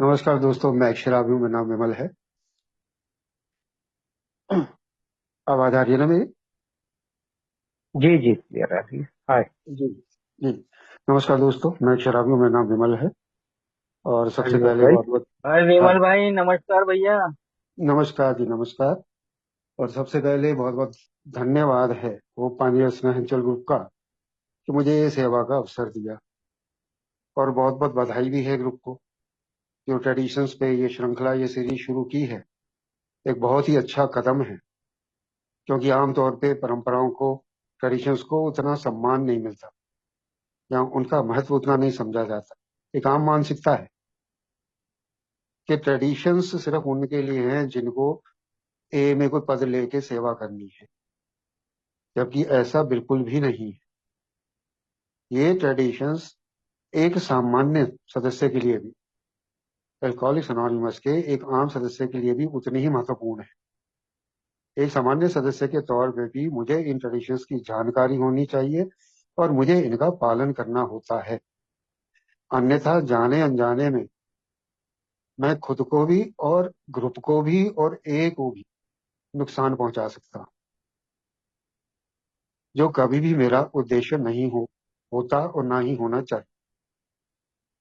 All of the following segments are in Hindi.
नमस्कार दोस्तों, मैं अक्षर हूँ। मेरा नाम विमल है। आवाज आ रही है ना मेरी? जी जी क्लियर है जी। हाय। जी जी। नमस्कार दोस्तों, मैं अक्षर हूँ। मेरा नाम विमल है। और हाय सबसे विमल पहले भाई। बहुत बहुत हाय हाँ, विमल भाई, नमस्कार भैया। नमस्कार जी, नमस्कार। और सबसे पहले बहुत बहुत धन्यवाद है वो पानियर स्नेहंचल ग्रुप का कि मुझे ये सेवा का अवसर दिया। और बहुत बहुत बधाई भी है ग्रुप को, जो ट्रेडिशंस पे ये श्रृंखला, ये सीरीज शुरू की है। एक बहुत ही अच्छा कदम है, क्योंकि आमतौर पे परंपराओं को, ट्रेडिशंस को उतना सम्मान नहीं मिलता, या उनका महत्व उतना नहीं समझा जाता। एक आम मानसिकता है कि ट्रेडिशंस सिर्फ उनके लिए हैं जिनको ए में कोई पद लेके सेवा करनी है, जबकि ऐसा बिल्कुल भी नहीं है। ये ट्रेडिशंस एक सामान्य सदस्य के लिए भी, अल्कोहलिक्स अनोनिमस के एक आम सदस्य के लिए भी उतनी ही महत्वपूर्ण है। एक सामान्य सदस्य के तौर पे भी मुझे इन ट्रेडिशंस की जानकारी होनी चाहिए और मुझे इनका पालन करना होता है। अन्यथा जाने अनजाने में मैं खुद को भी और ग्रुप को भी और ए को भी नुकसान पहुंचा सकता हूं, जो कभी भी मेरा उद्देश्य नहीं होता और ना ही होना चाहिए।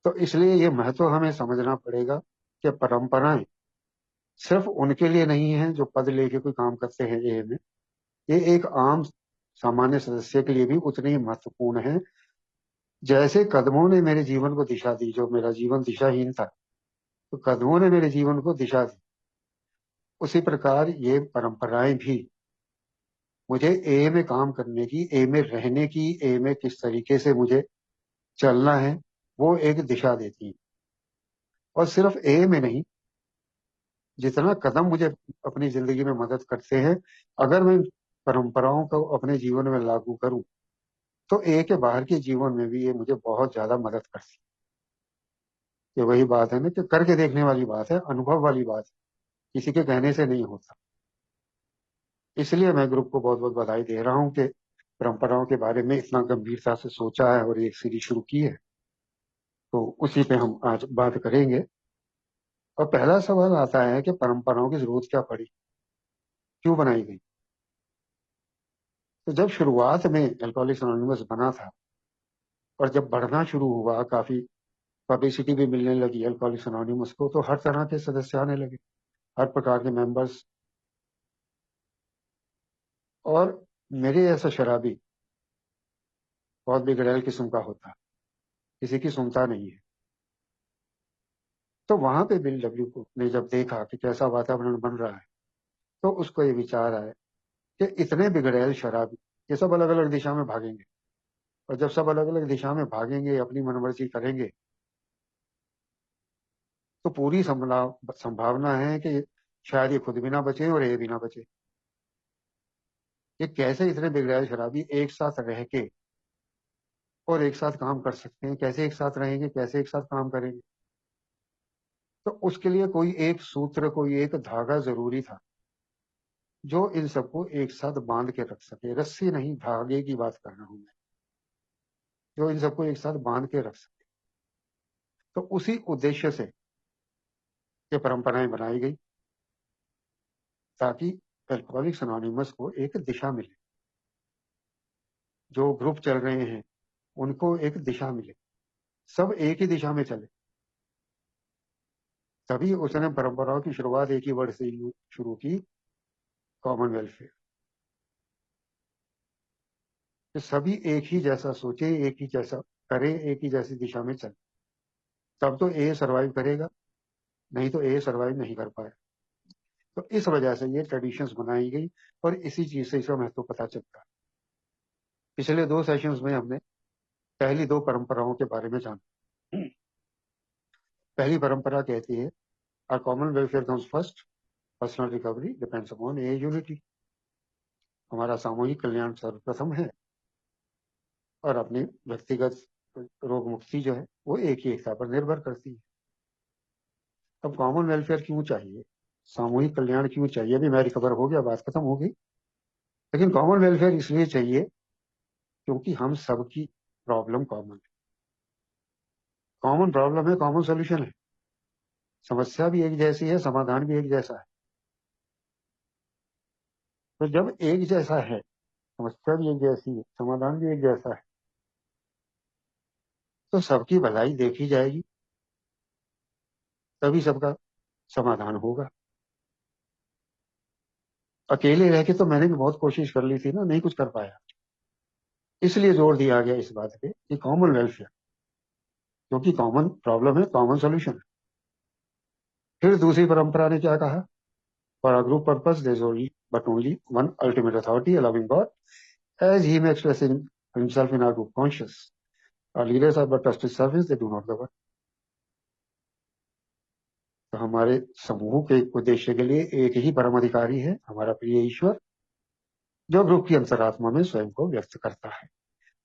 तो इसलिए ये महत्व हमें समझना पड़ेगा कि परंपराएं सिर्फ उनके लिए नहीं है जो पद लेके कोई काम करते हैं ये में। ये एक आम सामान्य सदस्य के लिए भी उतनी ही महत्वपूर्ण है। जैसे कदमों ने मेरे जीवन को दिशा दी, जो मेरा जीवन दिशाहीन था, तो कदमों ने मेरे जीवन को दिशा दी, उसी प्रकार ये परंपराएं भी मुझे ए में काम करने की, ए में रहने की, ए में किस तरीके से मुझे चलना है, वो एक दिशा देती है। और सिर्फ ए में नहीं, जितना कदम मुझे अपनी जिंदगी में मदद करते हैं, अगर मैं इन परंपराओं को अपने जीवन में लागू करूं, तो ए के बाहर के जीवन में भी ये मुझे बहुत ज्यादा मदद करती है। ये वही बात है ना कि करके देखने वाली बात है, अनुभव वाली बात है, किसी के कहने से नहीं होता। इसलिए मैं ग्रुप को बहुत बहुत बधाई दे रहा हूँ कि परंपराओं के बारे में इतना गंभीरता से सोचा है और एक सीरीज शुरू की है। तो उसी पे हम आज बात करेंगे। और पहला सवाल आता है कि परंपराओं की जरूरत क्या पड़ी, क्यों बनाई गई। तो जब शुरुआत में अल्कोहलिक्स अनोनिमस बना था और जब बढ़ना शुरू हुआ, काफी पब्लिसिटी भी मिलने लगी अल्कोहलिक्स अनोनिमस को, तो हर तरह के सदस्य आने लगे, हर प्रकार के मेंबर्स। और मेरे ऐसा शराबी बहुत बिगड़ैल किस्म का होता, किसी की सुनता नहीं है। तो वहां पे बिल डब्ल्यू को ने जब देखा कि कैसा वातावरण बन रहा है, तो उसको ये विचार आया कि इतने बिगड़ैल शराबी, ये सब अलग अलग दिशा में भागेंगे। और जब सब अलग अलग दिशा में भागेंगे, अपनी मनमर्जी करेंगे, तो पूरी संभावना है कि शायद ये खुद भी ना बचे और ये भी ना बचे। ये कैसे इतने बिगड़ैल शराबी एक साथ रह के और एक साथ काम कर सकते हैं, कैसे एक साथ रहेंगे, कैसे एक साथ काम करेंगे। तो उसके लिए कोई एक सूत्र, कोई एक धागा जरूरी था, जो इन सबको एक साथ बांध के रख सके। रस्सी नहीं, धागे की बात कर रहा हूं मैं, जो इन सबको एक साथ बांध के रख सके। तो उसी उद्देश्य से ये परंपराएं बनाई गई, ताकि अल्कोहलिक्स अनोनिमस को एक दिशा मिले, जो ग्रुप चल रहे हैं उनको एक दिशा मिले, सब एक ही दिशा में चले। तभी उसने परंपराओं की शुरुआत एक ही वर्ड से शुरू की, कॉमन वेलफेयर। कि सभी एक ही जैसा सोचे, एक ही जैसा करे, एक ही जैसी दिशा में चले, तब तो ए सरवाइव करेगा, नहीं तो ए सरवाइव नहीं कर पाएगा। तो इस वजह से ये ट्रेडिशंस बनाई गई और इसी चीज से इसका महत्व पता चलता है। पिछले दो सेशंस में हमने पहली दो परंपराओं के बारे में जाना। पहली परंपरा कहती है, our common welfare comes first, personal recovery depends upon A unity. हमारा सामूहिक कल्याण सर्वप्रथम है और अपनी व्यक्तिगत रोग मुक्ति जो है वो एक ही एकता पर निर्भर करती है। अब कॉमन वेलफेयर क्यों चाहिए, सामूहिक कल्याण क्यों चाहिए? अभी मैं रिकवर हो गया, बात खत्म हो गई। लेकिन कॉमन वेलफेयर इसलिए चाहिए क्योंकि हम सबकी प्रॉब्लम कॉमन है, कॉमन प्रॉब्लम है, कॉमन सोल्यूशन है। समस्या भी एक जैसी है, समाधान भी एक जैसा है। तो जब एक जैसा है, समस्या भी एक जैसी है, समाधान भी एक जैसा है, तो सबकी भलाई देखी जाएगी, तभी सबका समाधान होगा। अकेले रह के तो मैंने भी बहुत कोशिश कर ली थी ना, नहीं कुछ कर पाया। इसलिए जोर दिया गया इस बात पे कि कॉमन वेलफेयर, क्योंकि कॉमन प्रॉब्लम है, कॉमन सोल्यूशन है। फिर दूसरी परंपरा ने क्या कहा? For a group purpose there is only but only one ultimate authority, a loving God, as he may express in himself in our group conscious. Our leaders are but trusted servants, they do not govern. तो हमारे समूह के उद्देश्य के लिए एक ही परम अधिकारी है, हमारा प्रिय ईश्वर, जो ग्रुप की अंतरात्मा में स्वयं को व्यक्त करता है।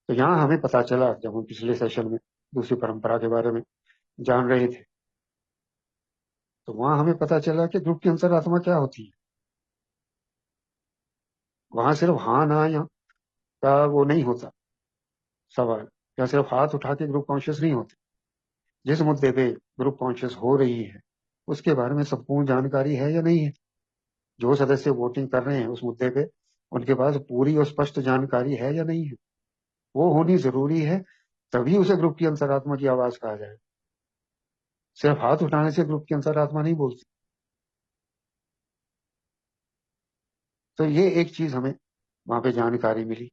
तो यहाँ हमें पता चला, जब हम पिछले सेशन में दूसरी परंपरा के बारे में जान रहे थे, तो वहां हमें पता चला कि ग्रुप की अंतरात्मा क्या होती है। वहां सिर्फ हाँ ना या का वो नहीं होता सवाल, या सिर्फ हाथ उठा के ग्रुप कॉन्शियस नहीं होते। जिस मुद्दे पे ग्रुप कॉन्शियस हो रही है, उसके बारे में संपूर्ण जानकारी है या नहीं है। जो सदस्य वोटिंग कर रहे हैं उस मुद्दे पे, उनके पास पूरी और स्पष्ट जानकारी है या नहीं है। वो होनी जरूरी है, तभी उसे ग्रुप की अंतरात्मा की आवाज कहा जाए। सिर्फ हाथ उठाने से ग्रुप की अंतरात्मा नहीं बोलती। तो ये एक चीज हमें वहां पे जानकारी मिली।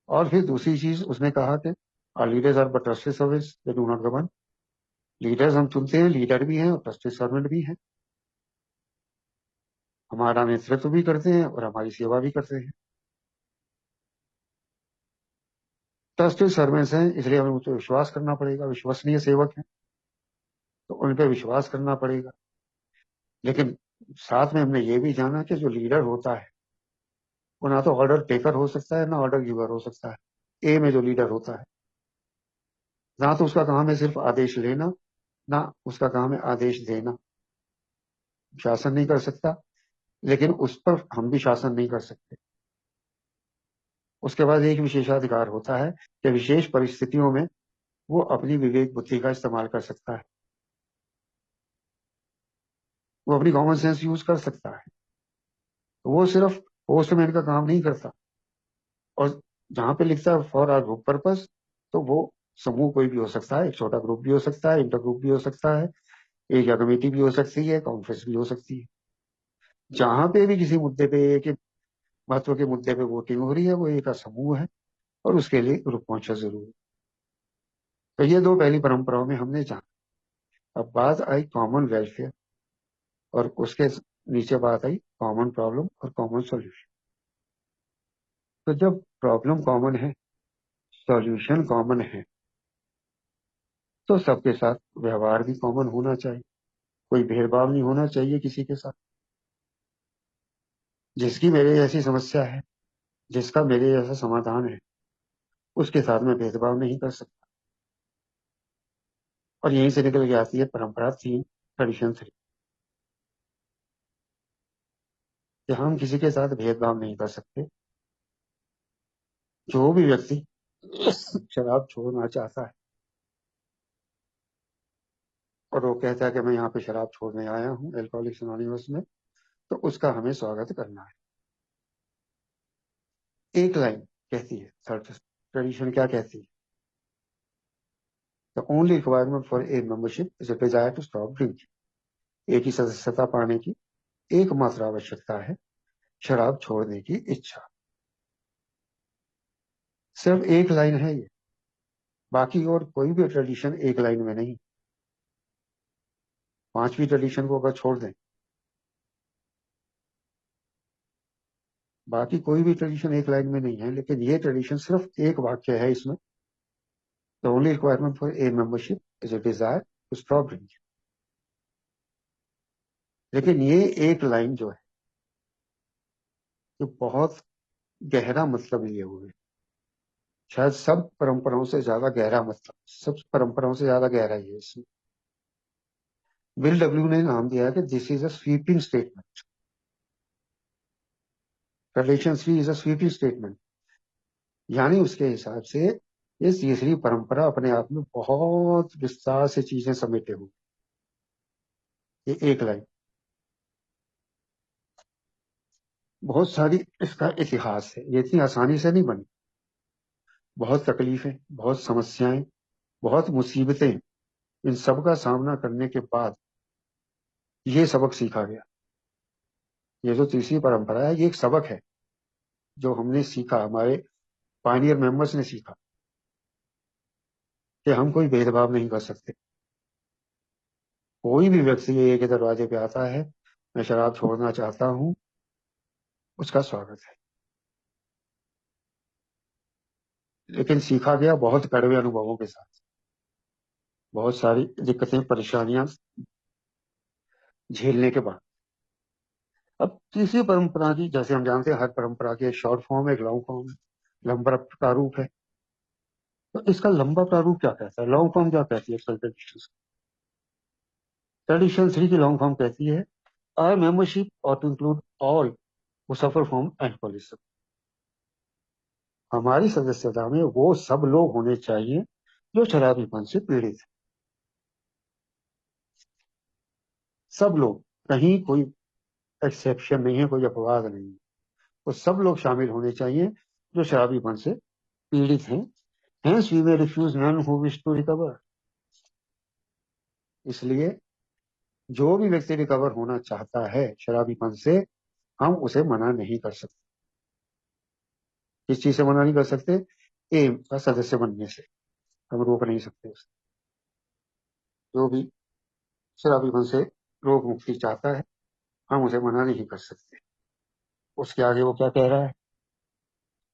और फिर दूसरी चीज उसने कहा कि our leaders are but trusted service, they do not govern. Leaders हम चुनते हैं, लीडर भी हैं और ट्रस्टेड सर्वेंट भी हैं। हमारा नेतृत्व भी करते हैं और हमारी सेवा भी करते हैं। ट्रस्टेड सर्वेंट्स हैं, इसलिए हमें उन पर विश्वास करना पड़ेगा। विश्वसनीय सेवक हैं, तो उन पर विश्वास करना पड़ेगा। लेकिन साथ में हमने ये भी जाना कि जो लीडर होता है, वो ना तो ऑर्डर टेकर हो सकता है, ना ऑर्डर गिवर हो सकता है। ए में जो लीडर होता है, ना तो उसका काम है सिर्फ आदेश लेना, ना उसका काम है आदेश देना। शासन नहीं कर सकता, लेकिन उस पर हम भी शासन नहीं कर सकते। उसके बाद एक विशेषाधिकार होता है कि विशेष परिस्थितियों में वो अपनी विवेक बुद्धि का इस्तेमाल कर सकता है, वो अपनी कॉमन सेंस यूज कर सकता है। तो वो सिर्फ पोस्टमैन का काम नहीं करता। और जहां पे लिखता है फॉर आर ग्रुप पर्पस, तो वो समूह कोई भी हो सकता है, एक छोटा ग्रुप भी हो सकता है, इंटर ग्रुप भी हो सकता है, एक या कमेटी भी हो सकती है, कॉन्फ्रेंस भी हो सकती है। जहां पे भी किसी मुद्दे पे, एक महत्व के मुद्दे पे वोटिंग हो रही है, वो एक समूह है और उसके लिए ग्रुप पहुंचा जरूर है। तो ये दो पहली परंपराओं में हमने जाना। अब बात आई कॉमन वेलफेयर, और उसके नीचे बात आई कॉमन प्रॉब्लम और कॉमन सॉल्यूशन। तो जब प्रॉब्लम कॉमन है, सॉल्यूशन कॉमन है, तो सबके साथ व्यवहार भी कॉमन होना चाहिए। कोई भेदभाव नहीं होना चाहिए किसी के साथ। जिसकी मेरे जैसी समस्या है, जिसका मेरे जैसा समाधान है, उसके साथ में भेदभाव नहीं कर सकता। और यहीं से निकल के आती है परंपरा 3, ट्रेडिशन 3, कि हम किसी के साथ भेदभाव नहीं कर सकते। जो भी व्यक्ति शराब छोड़ना चाहता है और वो कहता है कि मैं यहाँ पे शराब छोड़ने आया हूँ एल्कोहलिक्स एनोनिमस में, तो उसका हमें स्वागत करना है। एक लाइन कहती है, थर्ड ट्रेडिशन क्या कहती है? The only requirement for a membership is a desire to stop drinking. एक ही सदस्यता पाने की एकमात्र आवश्यकता है शराब छोड़ने की इच्छा। सिर्फ एक लाइन है ये, बाकी और कोई भी ट्रेडिशन एक लाइन में नहीं। पांचवी ट्रेडिशन को अगर छोड़ दें, बाकी कोई भी ट्रेडिशन एक लाइन में नहीं है, लेकिन ये ट्रेडिशन सिर्फ एक वाक्य है इसमें। The only requirement for a membership is a desire to stop drinking. लेकिन ये एक लाइन जो है, ये बहुत गहरा मतलब लिए हुए है। शायद सब परंपराओं से ज्यादा गहरा मतलब, सब परंपराओं से ज्यादा गहरा ही है इसमें। विल डब्ल्यू ने नाम दिया है कि this is a sweeping statement. Tradition 3 is a sweeping statement, यानी उसके हिसाब से ये तीसरी परंपरा अपने आप में बहुत विस्तार से चीजें समेटे हुए। ये एक लाइन। बहुत सारी इसका इतिहास है, ये इतनी आसानी से नहीं बनी। बहुत तकलीफें, बहुत समस्याएं, बहुत मुसीबतें, इन सब का सामना करने के बाद ये सबक सीखा गया। ये जो तीसरी परंपरा है, ये एक सबक है जो हमने सीखा, हमारे पायनियर मेंबर्स ने सीखा कि हम कोई भेदभाव नहीं कर सकते। कोई भी व्यक्ति ये के दरवाजे पे आता है, मैं शराब छोड़ना चाहता हूं, उसका स्वागत है। लेकिन सीखा गया बहुत कड़वे अनुभवों के साथ, बहुत सारी दिक्कतें परेशानियां झेलने के बाद। अब तीसरी परंपरा की, जैसे हम जानते हैं हर परंपरा की एक शॉर्ट फॉर्म है, एक लॉन्ग फॉर्म है, लंबा प्रारूप है। तो इसका लंबा प्रारूप क्या कहता है, लॉन्ग फॉर्म क्या कहती है? ट्रेडिशन थ्री की लॉन्ग फॉर्म कहती है, our membership ought to include all who suffer from alcoholism. हमारी सदस्यता में वो सब लोग होने चाहिए जो शराबीपन से पीड़ित है। सब लोग, कहीं कोई एक्सेप्शन नहीं है, कोई अपवाद नहीं है। वो सब लोग शामिल होने चाहिए जो शराबीपन से पीड़ित हैं। Hence we may refuse none who wish to recover। इसलिए जो भी व्यक्ति रिकवर होना चाहता है शराबीपन से, हम उसे मना नहीं कर सकते। किस चीज से मना नहीं कर सकते? एम का सदस्य बनने से हम रोक नहीं सकते उसे। जो भी शराबीपन से रोग मुक्ति चाहता है, हम उसे मना नहीं कर सकते। उसके आगे वो क्या कह रहा है?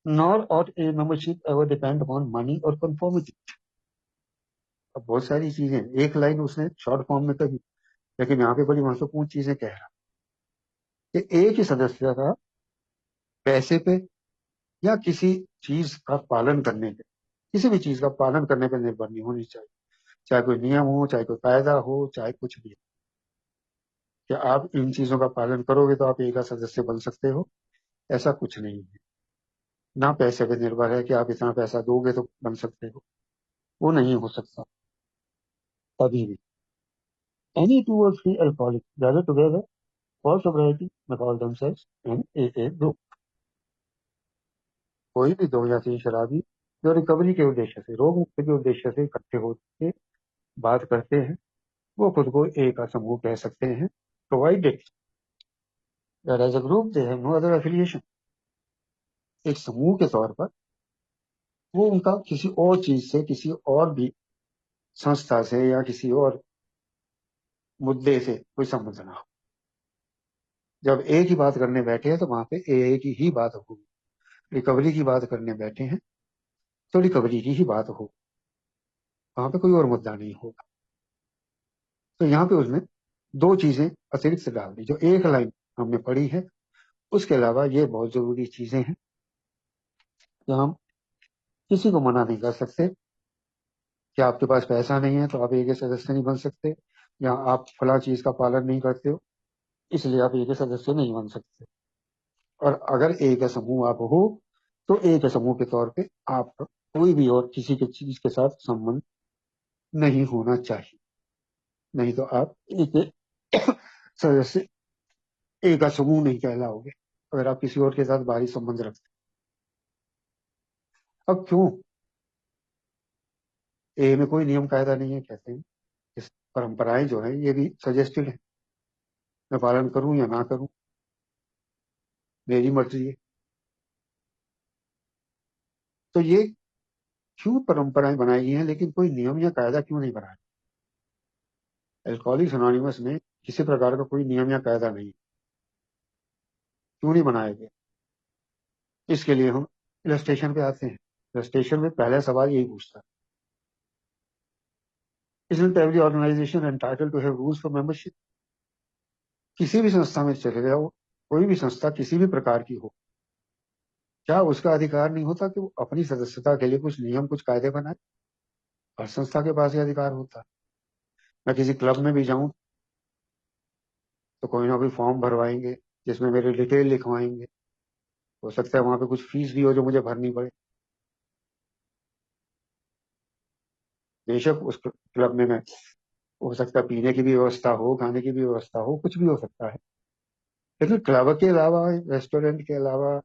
Nor ought a membership ever depend upon money और कंफर्मिटी। अब बहुत सारी चीजें, एक लाइन उसने शॉर्ट फॉर्म में कही, लेकिन यहाँ पे बड़ी महत्वपूर्ण चीजें कह रहा है कि एक ही सदस्य का पैसे पे या किसी चीज का पालन करने पे, किसी भी चीज का पालन करने पे निर्भर नहीं होनी चाहिए। चाहे कोई नियम हो, चाहे कोई कायदा हो, चाहे कुछ भी हो, कि आप इन चीजों का पालन करोगे तो आप एक का सदस्य बन सकते हो, ऐसा कुछ नहीं है। ना पैसे पे निर्भर है कि आप इतना पैसा दोगे तो बन सकते हो, वो नहीं हो सकता कभी भी। Any two or three alcoholic gather together for sobriety may call themselves an A group. कोई भी दो या तीन शराबी जो रिकवरी के उद्देश्य से, रोग मुक्ति के उद्देश्य से इकट्ठे होकर बात करते हैं, वो खुद को एक का समूह कह सकते हैं, provided that as a group they have no other affiliation. एक समूह के तौर पर वो उनका किसी और चीज से, किसी और भी संस्था से या किसी और मुद्दे से कोई संबंध ना हो। जब एक ही बात करने बैठे हैं तो वहां पे एक ही बात होगी। रिकवरी की बात करने बैठे हैं तो रिकवरी की ही बात हो, वहां पे कोई और मुद्दा नहीं होगा। तो यहाँ पे उसने दो चीजें अतिरिक्त से डाल दी, जो एक लाइन हमने पढ़ी है। उसके अलावा ये बहुत जरूरी चीजें हैं कि हम किसी को मना नहीं कर सकते कि आपके पास पैसा नहीं है तो आप एक सदस्य नहीं बन सकते, या आप फला चीज का पालन नहीं करते हो इसलिए आप एक सदस्य नहीं बन सकते। और अगर एक समूह आप हो तो एक समूह के तौर पे आपका कोई भी और किसी के चीज के साथ संबंध नहीं होना चाहिए, नहीं तो आप एक सदस्य, एक समूह नहीं कहलाओगे अगर आप किसी और के साथ बाहरी संबंध रखते। अब क्यों ए में कोई नियम कायदा नहीं है कहते हैं? इस परंपराएं जो है ये भी सजेस्टेड है, मैं पालन करूं या ना करूं मेरी मर्जी है। तो ये क्यों परंपराएं बनाई गई हैं, लेकिन कोई नियम या कायदा क्यों नहीं बनाया? एल्कोहलिक्स एनोनिमस में किसी प्रकार का कोई नियम या कायदा नहीं, क्यों नहीं बनाया गया? इसके लिए हम इलस्ट्रेशन पे आते हैं। इलस्ट्रेशन में पहला सवाल यही पूछता है, इसमें every organisation entitled to have rules for membership. किसी भी संस्था में चले जाओ, कोई भी संस्था किसी भी प्रकार की हो, क्या उसका अधिकार नहीं होता कि वो अपनी सदस्यता के लिए कुछ नियम, कुछ कायदे बनाए? हर संस्था के पास ये अधिकार होता है। मैं किसी क्लब में भी जाऊं तो कोई ना कोई फॉर्म भरवाएंगे जिसमें मेरी डिटेल लिखवाएंगे। हो सकता है वहां पे कुछ फीस भी हो जो मुझे भरनी पड़े। बेशक उस क्लब में मैं हो सकता है पीने की भी व्यवस्था हो, खाने की भी व्यवस्था हो, कुछ भी हो सकता है। लेकिन क्लब के अलावा, रेस्टोरेंट के अलावा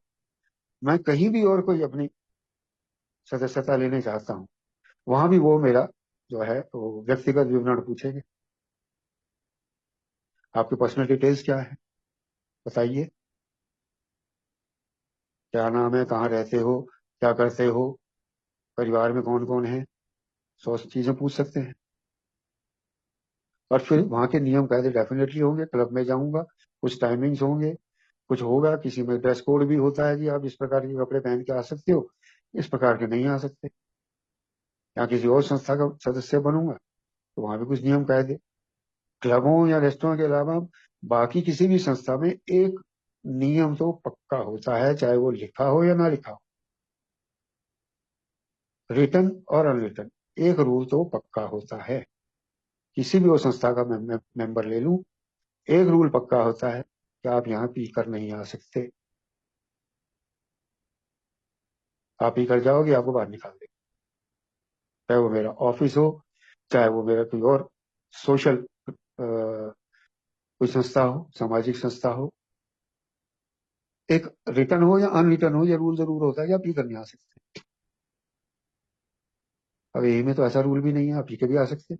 मैं कहीं भी और कोई अपनी सदस्यता लेने चाहता हूँ, वहां भी वो मेरा जो है वो व्यक्तिगत विवरण पूछेंगे। आपकी पर्सनल डिटेल्स क्या है, बताइए। क्या नाम है, कहाँ रहते हो, क्या करते हो, परिवार में कौन कौन है, 100 चीजें पूछ सकते हैं। और फिर वहाँ के नियम कायदे डेफिनेटली होंगे। क्लब में जाऊंगा, कुछ टाइमिंग्स होंगे, कुछ होगा। किसी में ड्रेस कोड भी होता है कि आप इस प्रकार के कपड़े पहन के आ सकते हो, इस प्रकार के नहीं आ सकते। या किसी और संस्था का सदस्य बनूंगा तो वहां भी कुछ नियम कायदे। क्लबों या रेस्टोरेंट के अलावा बाकी किसी भी संस्था में एक नियम तो पक्का होता है, चाहे वो लिखा हो या ना लिखा हो, रिटन और अनरिटन, एक रूल तो पक्का होता है। किसी भी वो संस्था का मेंबर ले लूं, एक रूल पक्का होता है कि आप यहाँ पी कर नहीं आ सकते। आप पी कर जाओगे, आपको बाहर निकाल देंगे। चाहे वो मेरा ऑफिस हो, चाहे वो मेरा कोई और सोशल कोई संस्था हो, सामाजिक संस्था हो, एक रिटर्न हो या अनरिटर्न हो, ये रूल जरूर होता है कि आप पी कर नहीं आ सकते। अब ए में तो ऐसा रूल भी नहीं है, आप पी के भी आ सकते।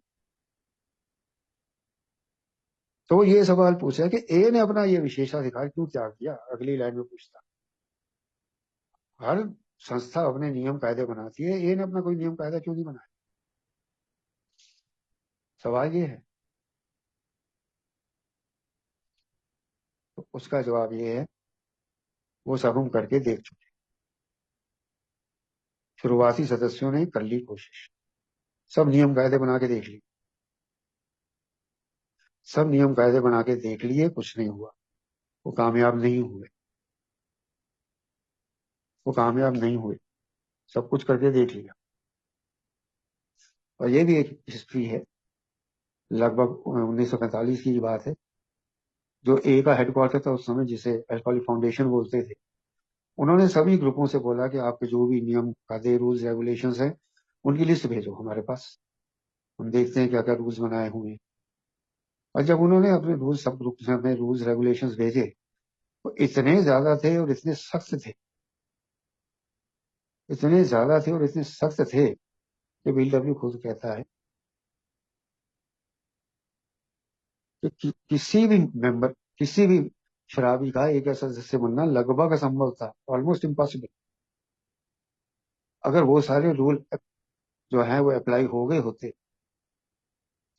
तो ये सवाल पूछा कि ए ने अपना ये विशेषाधिकार क्यों त्याग किया, अगली लाइन में पूछता। हर संस्था अपने नियम कायदे बनाती है, ए ने अपना कोई नियम कायदा क्यों नहीं बनाया? सवाल ये है। तो उसका जवाब ये है, वो सब हम करके देख चुके। शुरुआती सदस्यों ने कर ली कोशिश, सब नियम कायदे बना के देख लिए, सब नियम कायदे बना के देख लिए, कुछ नहीं हुआ। वो कामयाब नहीं हुए, वो कामयाब नहीं हुए। सब कुछ करके देख लिया। और ये भी एक हिस्ट्री है, लगभग 1945 की बात है। जो ए का हेडक्वार्टर था उस समय, जिसे अल्कोहलिक फाउंडेशन बोलते थे, उन्होंने सभी ग्रुपों से बोला कि आपके जो भी नियम कायदे रूल्स रेगुलेशंस हैं, उनकी लिस्ट भेजो हमारे पास, हम देखते हैं क्या क्या रूल्स बनाए हुए हैं। और जब उन्होंने अपने रूल्स, सब ग्रुप ने अपने रूल्स रेगुलेशंस भेजे, तो इतने ज्यादा थे और इतने सख्त थे, इतने ज्यादा थे और इतने सख्त थे कि बीएलडब्ल्यू खुद कहता है किसी भी मेंबर, किसी भी शराबी का एक ऐसा सदस्य बनना लगभग असंभव था, ऑलमोस्ट इम्पॉसिबल। अगर वो सारे रूल जो है वो अप्लाई हो गए होते,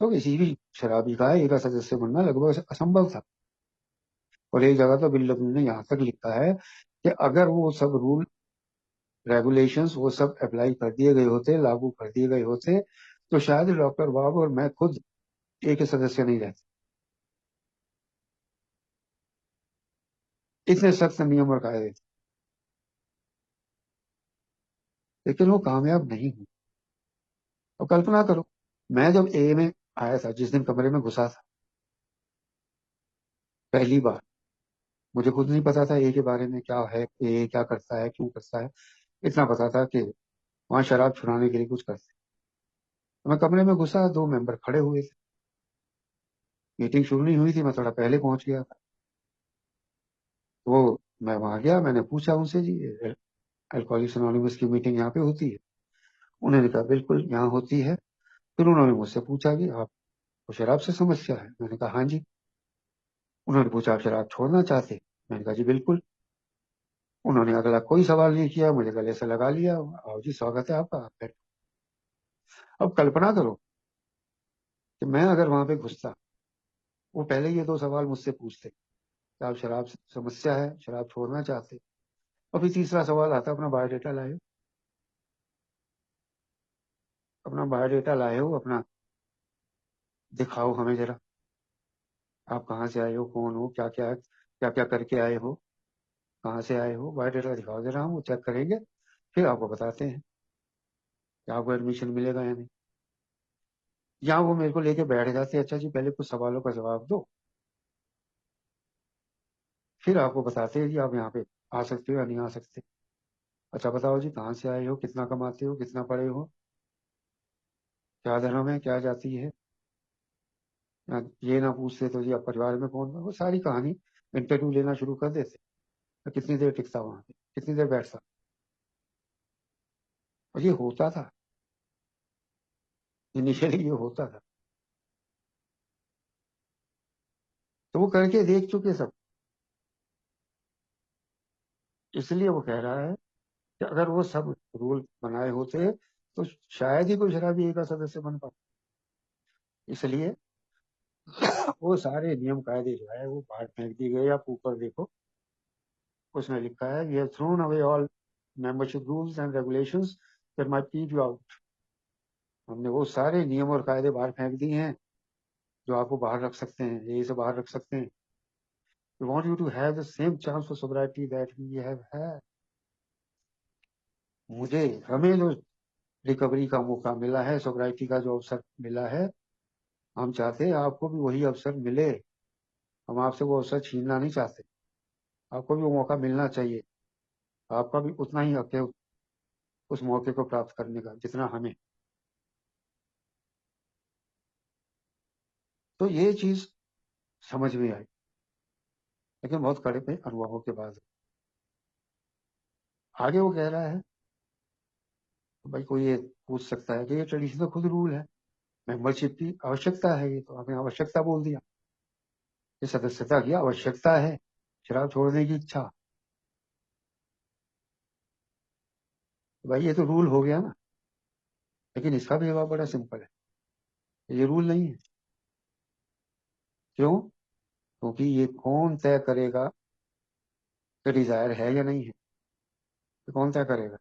तो किसी भी शराबी का एक ऐसा सदस्य बनना लगभग असंभव था। और एक जगह तो बिल ने यहाँ तक लिखा है कि अगर वो सब रूल रेगुलेशंस वो सब अप्लाई कर दिए गए होते, लागू कर दिए गए होते, तो शायद डॉक्टर बाब और मैं खुद एक सदस्य नहीं रहते। इतने सख्त नियम और कायदे थे। लेकिन वो कामयाब नहीं हुई। अब कल्पना करो, मैं जब ए में आया था, जिस दिन कमरे में घुसा था पहली बार, मुझे खुद नहीं पता था ए के बारे में क्या है, ए क्या करता है, क्यों करता है। इतना पता था कि वहां शराब छुड़ाने के लिए कुछ करते हैं। तो मैं कमरे में घुसा, दो मेंबर खड़े हुए थे, मीटिंग शुरू नहीं हुई थी, मैं थोड़ा पहले पहुंच गया था। तो वो मैं वहां गया, मैंने पूछा उनसे, जी अल्कोहलिक्स एनोनिमस की मीटिंग यहाँ पे होती है? उन्होंने कहा बिल्कुल यहाँ होती है। फिर उन्होंने मुझसे पूछा कि आपको शराब से समस्या है? मैंने कहा हाँ जी। उन्होंने पूछा आप शराब छोड़ना चाहते हैं? मैंने कहा जी बिल्कुल। उन्होंने अगला कोई सवाल नहीं किया, मुझे गले से लगा लिया, आओ जी स्वागत है आपका, आप बैठो। अब कल्पना करो कि मैं अगर वहां पे घुसता, वो पहले ये दो सवाल मुझसे पूछते कि आप शराब से समस्या है, शराब छोड़ना चाहते, और फिर तीसरा सवाल आता अपना बायोडेटा लाए हो, अपना बायोडेटा लाए हो, अपना दिखाओ हमें जरा, आप कहाँ से आए हो, कौन हो, क्या क्या करके आए हो, कहाँ से आए हो, बायोडेटा दिखाओ जरा, हम वो चेक करेंगे, फिर आपको बताते हैं कि आपको एडमिशन मिलेगा या नहीं। या वो मेरे को लेके बैठ जाते, अच्छा जी पहले कुछ सवालों का जवाब दो, फिर आपको बताते हैं कि आप यहाँ पे आ सकते हो या नहीं आ सकते। अच्छा बताओ जी कहाँ से आए हो, कितना कमाते हो, कितना पढ़े हो, क्या धर्म है, क्या जाति है, या ये ना पूछते तो जी अब परिवार में कौन था, वो सारी कहानी इंटरव्यू लेना शुरू कर देते। तो कितनी देर टिकता वहां पे, कितनी देर बैठता। और ये होता था, इनिशियली ये होता था। तो वो करके देख चुके सब। इसलिए वो कह रहा है कि अगर वो सब रूल बनाए होते तो शायद ही कोई शराबी का सदस्य बन पाता। इसलिए वो सारे नियम कायदे जो है वो बाहर फेंक दिए गए। आप ऊपर देखो, उसमें लिखा है, we have thrown away all membership rules and regulations that might keep you out. हमने वो सारे नियम और कायदे बाहर फेंक दिए हैं जो आपको बाहर रख सकते हैं, यही से बाहर रख सकते हैं। We want you to have the same chance for sobriety that we have had. मुझे हमें जो रिकवरी का मौका मिला है, सोब्राइटी का जो अवसर मिला है, हम चाहते हैं आपको भी वही अवसर मिले। हम आपसे वो अवसर छीनना नहीं चाहते। आपको भी वो मौका मिलना चाहिए। आपका भी उतना ही हक है उस मौके को प्राप्त करने का जितना हमें। तो ये चीज समझ में आई, लेकिन बहुत कड़े पे अनुभवों के बाद। आगे वो कह रहा है, तो भाई कोई ये पूछ सकता है कि ये ट्रेडिशनल खुद रूल है, मेंबरशिप की आवश्यकता है, ये तो आपने आवश्यकता बोल दिया। ये सदस्यता की आवश्यकता है, शराब छोड़ने की इच्छा। तो भाई ये तो रूल हो गया ना। लेकिन इसका भी जवाब बड़ा सिंपल है, ये रूल नहीं है। क्यों? क्योंकि ये कौन तय करेगा कि डिजायर है या नहीं है? तो कौन तय करेगा?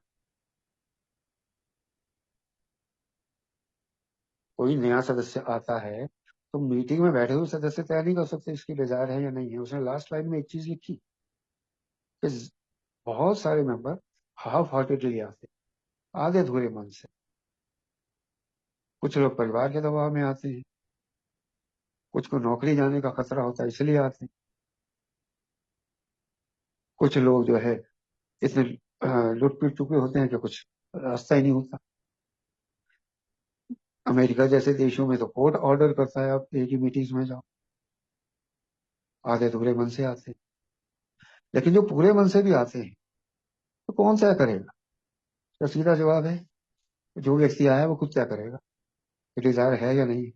कोई नया सदस्य आता है तो मीटिंग में बैठे हुए सदस्य तय नहीं कर सकते इसकी डिजायर है या नहीं है। उसने लास्ट लाइन में एक चीज लिखी कि बहुत सारे मेंबर हाफ हार्टेडली आते, आधे अधूरे मन से। कुछ लोग परिवार के दबाव में आते हैं, कुछ को नौकरी जाने का खतरा होता है इसलिए आते हैं, कुछ लोग जो है इतने लुट पीट चुके होते हैं कि कुछ रास्ता ही नहीं होता। अमेरिका जैसे देशों में तो कोर्ट ऑर्डर करता है आप एक ही मीटिंग्स में जाओ। आधे अधूरे मन से आते हैं। लेकिन जो पूरे मन से भी आते हैं तो कौन तय करेगा? तो सीधा जवाब है, जो व्यक्ति आया है वो खुद तय करेगा कि डिजायर है या नहीं है।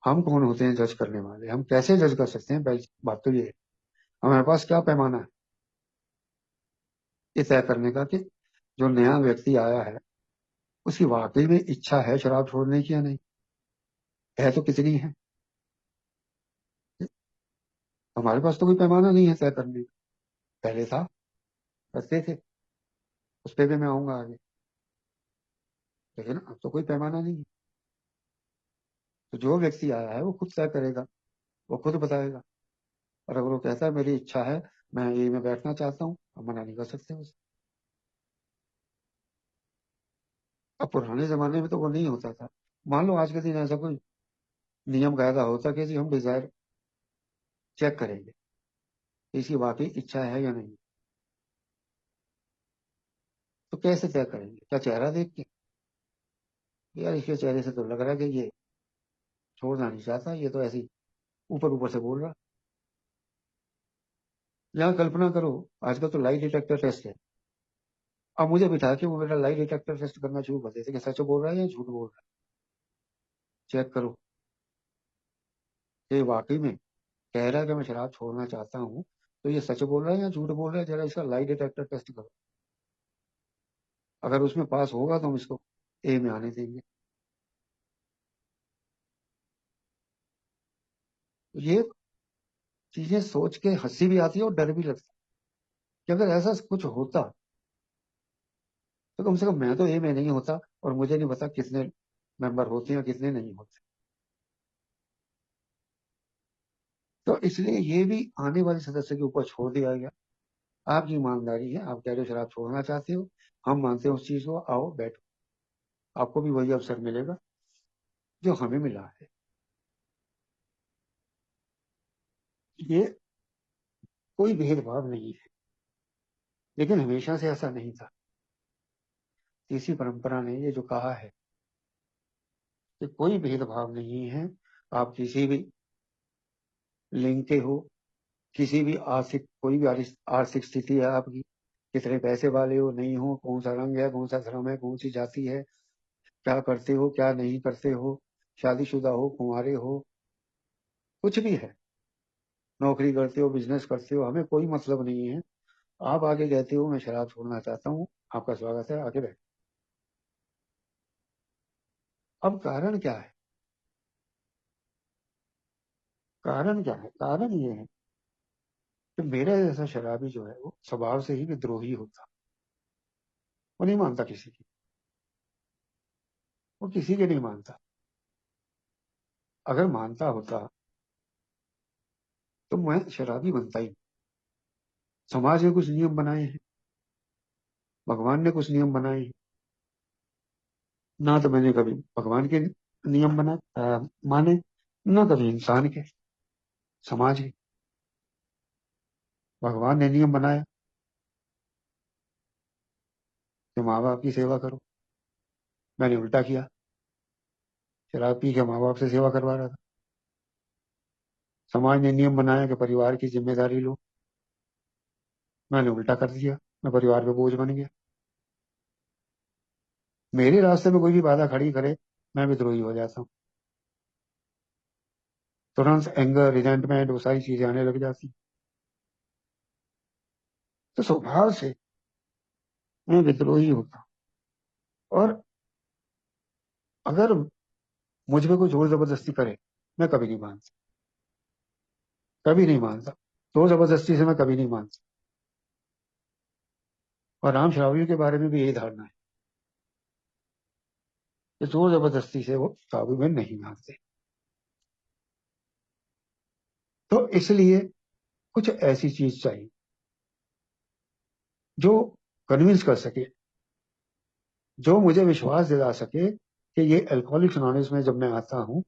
हम कौन होते हैं जज करने वाले? हम कैसे जज कर सकते हैं? पहली बात तो ये है, हमारे पास क्या पैमाना है ये तय करने का कि जो नया व्यक्ति आया है उसकी वाकई में इच्छा है शराब छोड़ने की या नहीं है, तो कितनी है? हमारे पास तो कोई पैमाना नहीं है तय करने का। पहले था, करते थे, उस पर भी मैं आऊंगा आगे। लेकिन अब तो कोई पैमाना नहीं है। तो जो व्यक्ति आया है वो खुद तय करेगा, वो खुद बताएगा। और अगर वो कहता है मेरी इच्छा है, मैं ये में बैठना चाहता हूँ, हम मना नहीं कर सकते उसे। अब पुराने जमाने में तो वो नहीं होता था। मान लो आज के दिन ऐसा कोई नियम कायदा होता कि जी हम डिजायर चेक करेंगे कि इसकी वाकई इच्छा है या नहीं, तो कैसे तय करेंगे? क्या चेहरा देख के? यार इसके चेहरे से तो लग रहा है कि ये छोड़ना नहीं चाहता, ये तो ऐसे ही ऊपर ऊपर से बोल रहा। यहाँ कल्पना करो, आजकल तो लाई डिटेक्टर टेस्ट है। अब मुझे बिठा के वो मेरा लाई डिटेक्टर टेस्ट करना शुरू कर देते कि सच बोल रहा है या झूठ बोल रहा है। चेक करो ये वाकई में कह रहा है कि मैं शराब छोड़ना चाहता हूँ, तो ये सच बोल रहा है या झूठ बोल रहा है, जरा इसका लाई डिटेक्टर टेस्ट करो। अगर उसमें पास होगा तो हम इसको ए में आने देंगे। तो ये चीजें सोच के हंसी भी आती है और डर भी लगता है कि अगर ऐसा कुछ होता तो कम से कम मैं तो ए में नहीं होता, और मुझे नहीं पता कितने मेंबर होते हैं और कितने नहीं होते। तो इसलिए ये भी आने वाले सदस्य के ऊपर छोड़ दिया गया। आपकी ईमानदारी है, आप कह रहे हो शराब छोड़ना चाहते हो, हम मानते हैं उस चीज को, आओ बैठो, आपको भी वही अवसर मिलेगा जो हमें मिला है। ये कोई भेदभाव नहीं है। लेकिन हमेशा से ऐसा नहीं था। इसी परंपरा ने ये जो कहा है कि कोई भेदभाव नहीं है, आप किसी भी लिंग के हो, किसी भी आर्थिक, कोई भी आर्थिक स्थिति है आपकी, कितने पैसे वाले हो नहीं हो, कौन सा रंग है, कौन सा धर्म है, कौन सी जाति है, क्या करते हो क्या नहीं करते हो, शादीशुदा हो कुंवारे हो, कुछ भी है, नौकरी करते हो बिजनेस करते हो, हमें कोई मतलब नहीं है। आप आगे कहते हो मैं शराब छोड़ना चाहता हूँ, आपका स्वागत है, आगे बैठ। अब कारण क्या है? कारण क्या है? कारण ये है कि मेरा जैसा शराबी जो है वो स्वभाव से ही विद्रोही होता, वो नहीं मानता किसी की, वो किसी के नहीं मानता। अगर मानता होता तो मैं शराबी बनता ही नहीं। समाज ने कुछ नियम बनाए हैं, भगवान ने कुछ नियम बनाए हैं, ना तो मैंने कभी भगवान के नियम माने, ना कभी इंसान के, समाज के। भगवान ने नियम बनाया कि माँ बाप की सेवा करो, मैंने उल्टा किया, शराब पी के माँ बाप से सेवा करवा रहा था। समाज ने नियम बनाया कि परिवार की जिम्मेदारी लो, मैंने उल्टा कर दिया, मैं परिवार पे बोझ बन गया। मेरे रास्ते में कोई भी बाधा खड़ी करे, मैं विद्रोही हो जाता हूँ, तुरंत एंगर रिजेंटमेंट वो सारी चीजें आने लग जाती। तो स्वभाव से मैं विद्रोही होता हूँ। और अगर मुझ पे कोई जोर जबरदस्ती करे, मैं कभी नहीं मानता, कभी नहीं मानता। जोर जबरदस्ती से मैं कभी नहीं मानता। और राम शरावलियों के बारे में भी यही धारणा है कि जोर जबरदस्ती से वो काबू में नहीं मानते। तो इसलिए कुछ ऐसी चीज चाहिए जो कन्विंस कर सके, जो मुझे विश्वास दिला सके कि ये अल्कोहलिक्स एनोनिमस में जब मैं आता हूँ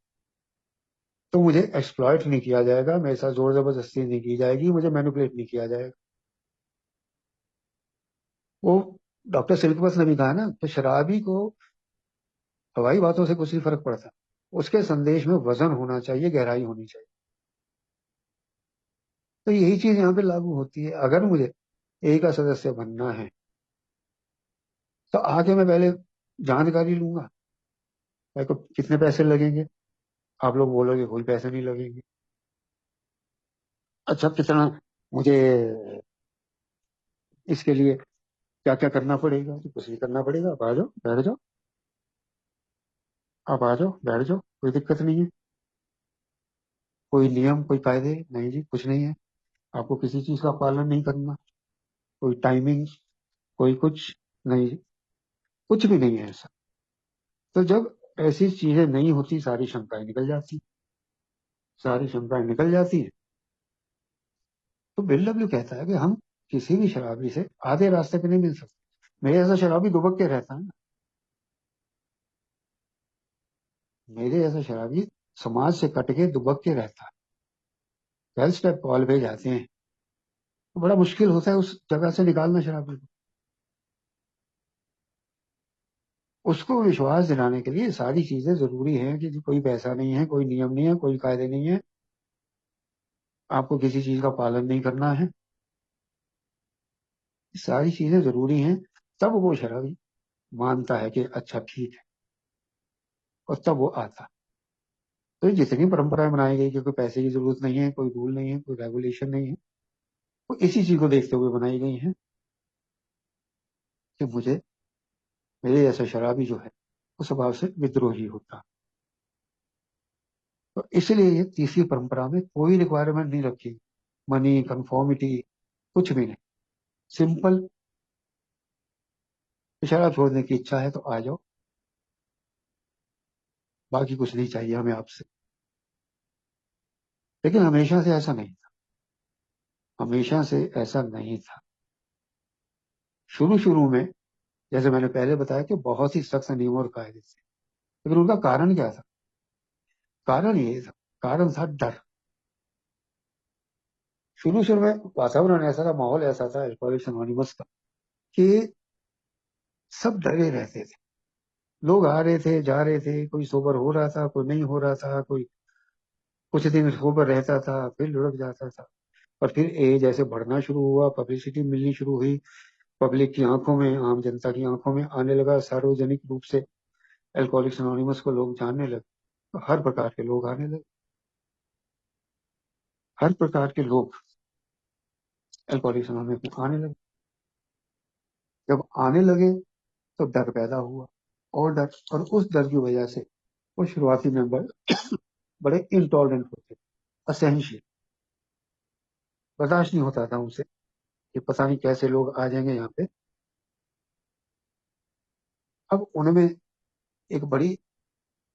तो मुझे एक्सप्लॉइट नहीं किया जाएगा, मेरे साथ जोर जबरदस्ती नहीं की जाएगी, मुझे मैनिपुलेट नहीं किया जाएगा। वो डॉक्टर सिल्कवर्थ ने भी कहा ना कि शराबी को हवाई बातों से कुछ नहीं फर्क पड़ता, उसके संदेश में वजन होना चाहिए, गहराई होनी चाहिए। तो यही चीज यहाँ पे लागू होती है। अगर मुझे ए का सदस्य बनना है तो आगे मैं पहले जानकारी लूंगा, मेरे को कितने पैसे लगेंगे। आप लोग बोलोगे कोई पैसे नहीं लगेंगे। अच्छा, कितना मुझे इसके लिए क्या क्या करना पड़ेगा? तो कुछ नहीं करना पड़ेगा, आप आ जाओ बैठ जाओ, आप आ जाओ बैठ जाओ, कोई दिक्कत नहीं है। कोई नियम कोई कायदे नहीं जी, कुछ नहीं है। आपको किसी चीज का पालन नहीं करना, कोई टाइमिंग, कोई कुछ नहीं जी, कुछ भी नहीं है ऐसा। तो जब ऐसी चीजें नहीं होती, सारी शंकाएं निकल जाती, सारी शंकाएं निकल जाती है। तो बिल डब्ल्यू कहता है कि हम किसी भी शराबी से आधे रास्ते पे नहीं मिल सकते। मेरे ऐसा शराबी दुबक के रहता है ना, मेरे ऐसा शराबी समाज से कट के दुबक के रहता है। 12 स्टेप कॉल पे जाते हैं तो बड़ा मुश्किल होता है उस जगह से निकालना शराबी को। उसको विश्वास दिलाने के लिए सारी चीजें जरूरी हैं कि जी कोई पैसा नहीं है, कोई नियम नहीं है, कोई कायदे नहीं है, आपको किसी चीज का पालन नहीं करना है, सारी चीजें जरूरी हैं। तब वो शराबी मानता है कि अच्छा ठीक है, और तब वो आता। तो ये जितनी परंपराएं बनाई गई कि कोई पैसे की जरूरत नहीं है, कोई रूल नहीं है, कोई रेगुलेशन नहीं है, वो इसी चीज को देखते हुए बनाई गई हैं कि मुझे, मेरे जैसा शराबी जो है वो स्वभाव से विद्रोही होता। तो इसलिए ये तीसरी परंपरा में कोई रिक्वायरमेंट नहीं रखी, मनी कंफॉर्मिटी, कुछ भी नहीं। सिंपल, शराब छोड़ने की इच्छा है तो आ जाओ, बाकी कुछ नहीं चाहिए हमें आपसे। लेकिन हमेशा से ऐसा नहीं था, हमेशा से ऐसा नहीं था। शुरू शुरू में, जैसे मैंने पहले बताया कि बहुत ही सख्त नियम और कायदे थे, लेकिन उनका कारण क्या था? कारण ये था, कारण था डर। शुरू शुरू में वातावरण ऐसा था, माहौल ऐसा था अल्कोहलिक्स एनोनिमस का, कि सब डरे रहते थे। लोग आ रहे थे जा रहे थे, कोई सोबर हो रहा था, कोई नहीं हो रहा था, कोई कुछ दिन सोबर रहता था, फिर लुढ़क जाता था। और फिर एज जैसे बढ़ना शुरू हुआ, पब्लिसिटी मिलनी शुरू हुई, पब्लिक की आंखों में, आम जनता की आंखों में आने लगा, सार्वजनिक रूप से अल्कोहलिक्स अनोनिमस को लोग जानने लगे, तो हर प्रकार के लोग आने लगे, हर प्रकार के लोग अल्कोहलिक्स अनोनिमस में आने लगे। जब आने लगे तो डर पैदा हुआ, और डर, और उस डर की वजह से वो शुरुआती मेंबर बड़े इंटॉलरेंट होते, असहनशील, बर्दाश्त नहीं होता था उनसे कि पता नहीं कैसे लोग आ जाएंगे यहाँ पे। अब उनमें एक बड़ी,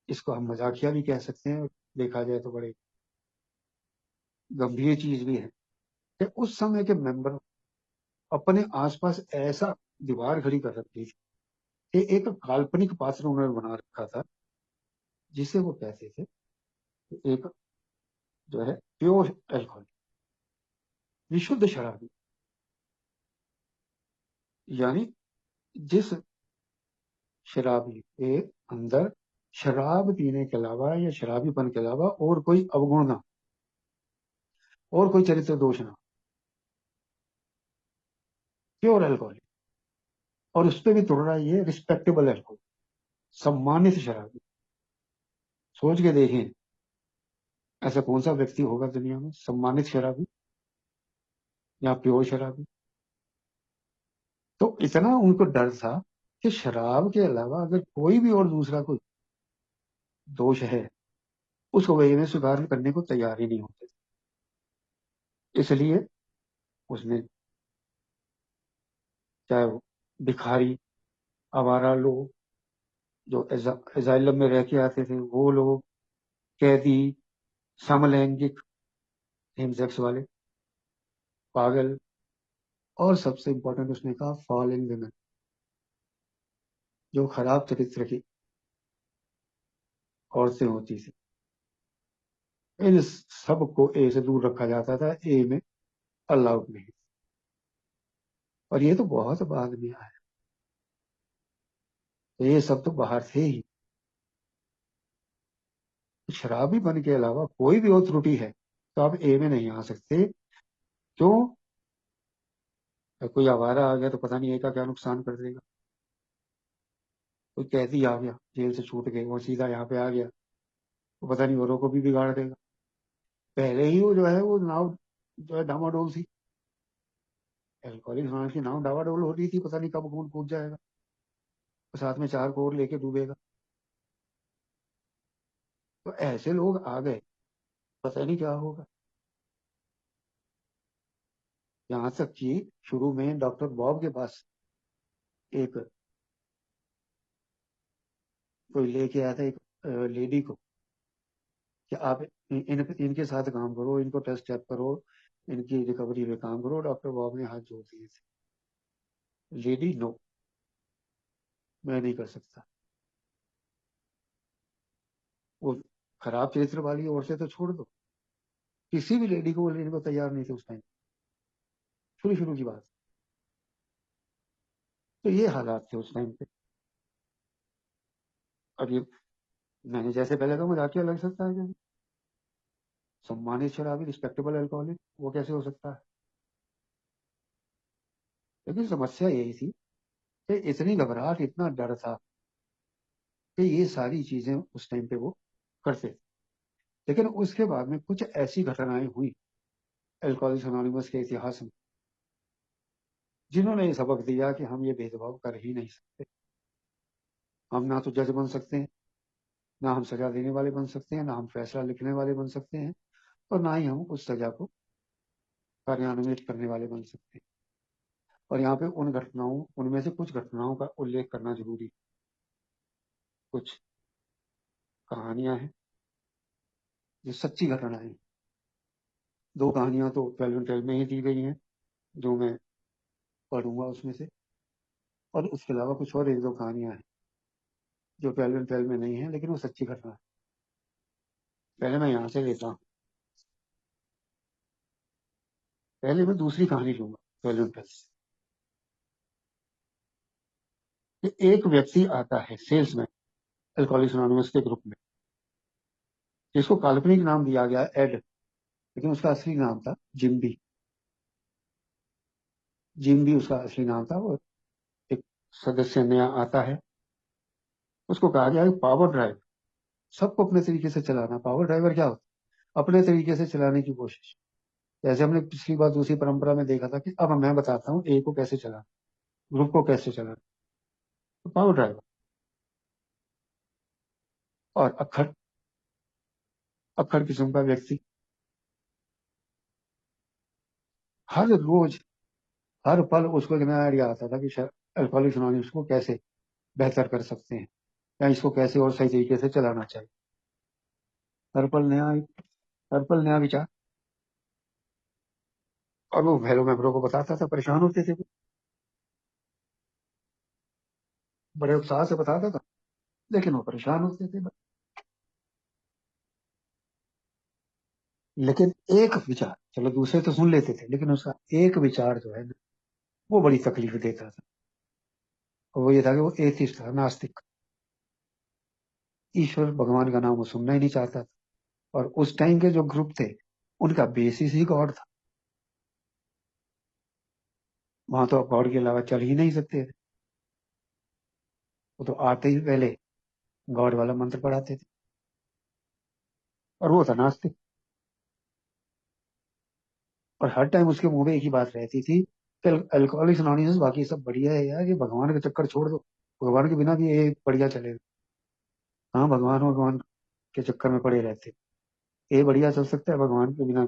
इसको हम मजाकिया भी कह सकते हैं, देखा जाए तो बड़े गंभीर चीज भी है, कि उस समय के मेंबर अपने आसपास ऐसा दीवार खड़ी कर रखी थी कि एक काल्पनिक पात्र उन्होंने बना रखा था, जिसे वो कहते थे कि एक जो है प्योर अल्कोहल, विशुद्ध शराबी। यानी जिस शराबी के अंदर शराब पीने के अलावा या शराबीपन के अलावा और कोई अवगुण ना, और कोई चरित्र दोष ना, प्योर अल्कोहल। और उस पर भी तुड़ रहा है ये रिस्पेक्टेबल अल्कोहल, सम्मानित शराबी। सोच के देखें, ऐसा कौन सा व्यक्ति होगा दुनिया में सम्मानित शराबी या प्योर शराबी। तो इतना उनको डर था कि शराब के अलावा अगर कोई भी और दूसरा कोई दोष है, उसको वे स्वीकार करने को तैयार ही नहीं होते। इसलिए उसने, चाहे वो भिखारी, आवारा लोग, जो एजाइलम में रह के आते थे वो लोग, कैदी, समलैंगिक, सेम सेक्स वाले, पागल, और सबसे इंपॉर्टेंट उसने कहा फॉलिंग विमेन, जो खराब चरित्र की औरतें होती थी, इन सबको ए से दूर रखा जाता था, ए में अलाउड नहीं। और ये तो बहुत बाद में आया, तो ये सब तो बाहर थे ही। शराबी बन के अलावा कोई भी और त्रुटि है तो आप ए में नहीं आ सकते। क्यों? कोई आवारा आ गया तो पता नहीं ए का क्या नुकसान कर देगा, कोई कैदी आ गया जेल से छूट के वो सीधा यहाँ पे आ गया तो पता नहीं औरों को भी बिगाड़ देगा। पहले ही वो जो है वो नाव जो है डामाडोल थी, अल्कोहलिक की नाव डावाडोल हो रही थी, पता नहीं कब कौन कूद जाएगा, और साथ में चार को और लेके डूबेगा। तो ऐसे लोग आ गए, पता नहीं क्या होगा। यहाँ तक कि शुरू में डॉक्टर बॉब के पास एक कोई लेके आया था, एक लेडी को, कि आप इनके साथ काम करो, इनको टेस्ट चेक करो, इनकी रिकवरी में काम करो। डॉक्टर बॉब ने हाथ जोड़ दिए थे, लेडी नो, मैं नहीं कर सकता। वो खराब चरित्र वाली औरतें तो छोड़ दो, किसी भी लेडी को वो लेने को तैयार नहीं थे उस टाइम, शुरू शुरू की बात। तो ये हालात थे उस टाइम पे। अब ये मैंने जैसे पहले कहा, मजाकिया लग सकता है क्या, सम्मानित शराबी, रिस्पेक्टेबल अल्कोहलिक, वो कैसे हो सकता है। लेकिन समस्या यही थी कि इतनी घबराहट, इतना डर था कि ये सारी चीजें उस टाइम पे वो करते थे। लेकिन उसके बाद में कुछ ऐसी घटनाएं हुई अल्कोहलिक्स अनोनिमस के इतिहास में, जिन्होंने ये सबक दिया कि हम ये भेदभाव कर ही नहीं सकते। हम ना तो जज बन सकते हैं, ना हम सजा देने वाले बन सकते हैं, ना हम फैसला लिखने वाले बन सकते हैं, और ना ही हम उस सजा को कार्यान्वित करने वाले बन सकते हैं। और यहाँ पे उन घटनाओं, उनमें से कुछ घटनाओं का उल्लेख करना जरूरी है। कुछ कहानियां हैं जो सच्ची घटनाएं हैं। दो कहानियां तो 12 एंड 12 में ही दी गई हैं, जो मैं पढ़ूंगा उसमें से। और उसके अलावा कुछ और एक दो कहानियां हैं जो 12 एंड 12 में नहीं है, लेकिन वो सच्ची घटना है। पहले मैं यहाँ से लेता हूँ, पहले मैं दूसरी कहानी लूंगा 12 एंड 12 से। कि एक व्यक्ति आता है सेल्समैन अल्कोहलिक्स अनोनिमस के ग्रुप में, जिसको काल्पनिक नाम दिया गया एड, लेकिन उसका असली नाम था जिम्बी। जिम्बी उसका असली नाम था। वो एक सदस्य नया आता है, उसको कहा गया पावर ड्राइव, सबको अपने तरीके से चलाना। पावर ड्राइवर क्या होता है? अपने तरीके से चलाने की कोशिश। जैसे हमने पिछली बार दूसरी परंपरा में देखा था कि अब मैं बताता हूँ ए को कैसे चलाना, ग्रुप को कैसे चलाना। तो पावर ड्राइवर। और अक्खड़, अक्खड़ किस्म का व्यक्ति, हर रोज हर पल उसको एक नया आइडिया आता था कि अल्कोहलिक्स एनोनिमस को कैसे बेहतर कर सकते हैं, या इसको कैसे और सही तरीके से चलाना चाहिए। हर पल नया, हर पल नया विचार। और वो फेलो मेंबरों को बताता था, परेशान होते थे, बड़े उत्साह से बताता था, लेकिन वो परेशान होते थे। लेकिन एक विचार, चलो दूसरे तो सुन लेते थे, लेकिन उसका एक विचार जो है ना, वो बड़ी तकलीफ देता था। और वो ये था कि वो एथिस्ट था, नास्तिक। ईश्वर भगवान का नाम वो सुनना ही नहीं चाहता था। और उस टाइम के जो ग्रुप थे, उनका बेसिस ही गॉड था। वहां तो गॉड के अलावा चल ही नहीं सकते थे। वो तो आते ही पहले गॉड वाला मंत्र पढ़ाते थे। और वो था नास्तिक। और हर टाइम उसके मुंह में एक ही बात रहती थी कि अल्कोहलिक्स एनोनिमस बाकी सब बढ़िया है यार, ये भगवान का चक्कर छोड़ दो, भगवान के बिना भी ये बढ़िया चलेगा। हाँ, भगवान भगवान के चक्कर में पड़े रहते, ये बढ़िया चल सकता है भगवान के बिना।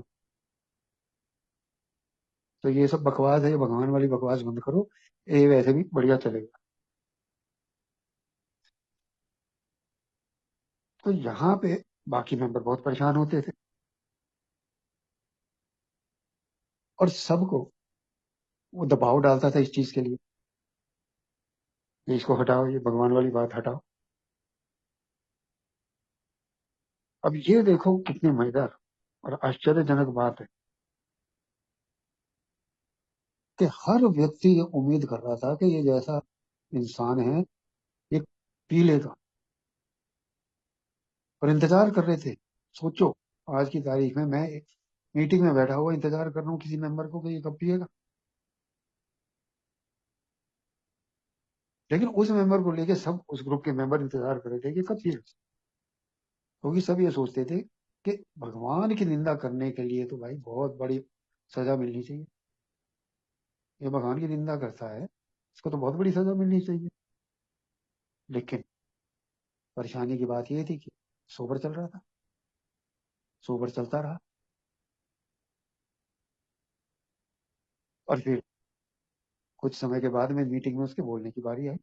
तो ये सब बकवास है, ये भगवान वाली बकवास बंद करो, ये वैसे भी बढ़िया चलेगा। तो यहाँ पे बाकी मेंबर बहुत परेशान होते थे। और सबको वो दबाव डालता था इस चीज के लिए, कि इसको हटाओ, ये भगवान वाली बात हटाओ। अब ये देखो कितनी मजेदार और आश्चर्यजनक बात है कि हर व्यक्ति ये उम्मीद कर रहा था कि ये जैसा इंसान है, ये पी लेगा, और इंतजार कर रहे थे। सोचो, आज की तारीख में मैं एक मीटिंग में बैठा हुआ इंतजार कर रहा हूँ किसी मेंबर को कि ये कब पिएगा। लेकिन उस मेंबर को लेके सब उस ग्रुप के मेंबर इंतजार कर रहे थे कि कब पिएगा, क्योंकि सब ये सोचते थे कि भगवान की निंदा करने के लिए तो भाई बहुत बड़ी सजा मिलनी चाहिए। ये भगवान की निंदा करता है, इसको तो बहुत बड़ी सजा मिलनी चाहिए। लेकिन परेशानी की बात ये थी कि सोबर चल रहा था, सोबर चलता रहा। और फिर कुछ समय के बाद में मीटिंग में उसके बोलने की बारी आई।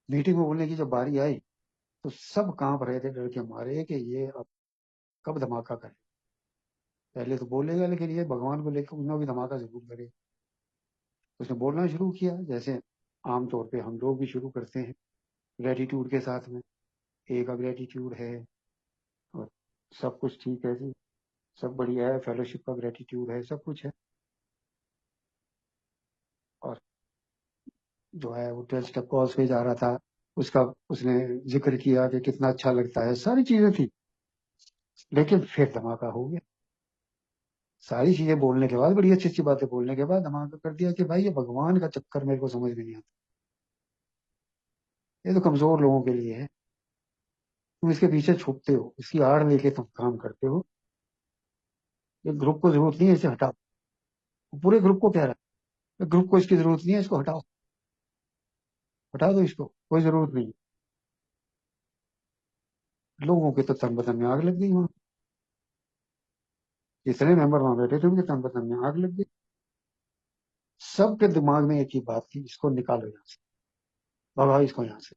मीटिंग में बोलने की जब बारी आई, तो सब कांप रहे थे डर के मारे कि ये अब कब धमाका करे। पहले तो बोलेगा, लेकिन ये भगवान को लेकर उन्होंने भी धमाका जरूर करे। उसने बोलना शुरू किया, जैसे आमतौर पे हम लोग भी शुरू करते हैं, ग्रेटिट्यूड के साथ में। ए का ग्रेटिट्यूड है, और सब कुछ ठीक है जी, सब बढ़िया है, फेलोशिप का ग्रेटिट्यूड है, सब कुछ है। और जो है वो 12 स्टेप कॉल्स पे जा रहा था, उसका उसने जिक्र किया कि कितना अच्छा लगता है, सारी चीजें थी। लेकिन फिर धमाका हो गया। सारी चीजें बोलने के बाद, बड़ी अच्छी अच्छी बातें बोलने के बाद धमाका कर दिया कि भाई ये भगवान का चक्कर मेरे को समझ में नहीं आता, ये तो कमजोर लोगों के लिए है। तुम इसके पीछे छुपते हो, इसकी आड़ लेके तुम काम करते हो। ये ग्रुप को जरूरत नहीं है, इसे हटाओ। पूरे ग्रुप को कह रहा है, ग्रुप को इसकी जरूरत नहीं है, इसको हटाओ, हटा दो इसको, कोई जरूरत नहीं है। लोगों के तो तन बदन में आग लग गई वहां। जितने मेंबर वहां बैठे थे उनके तन बदन में आग लग गई। सबके दिमाग में एक ही बात थी, इसको निकालो यहाँ से, भगाओ इसको यहाँ से।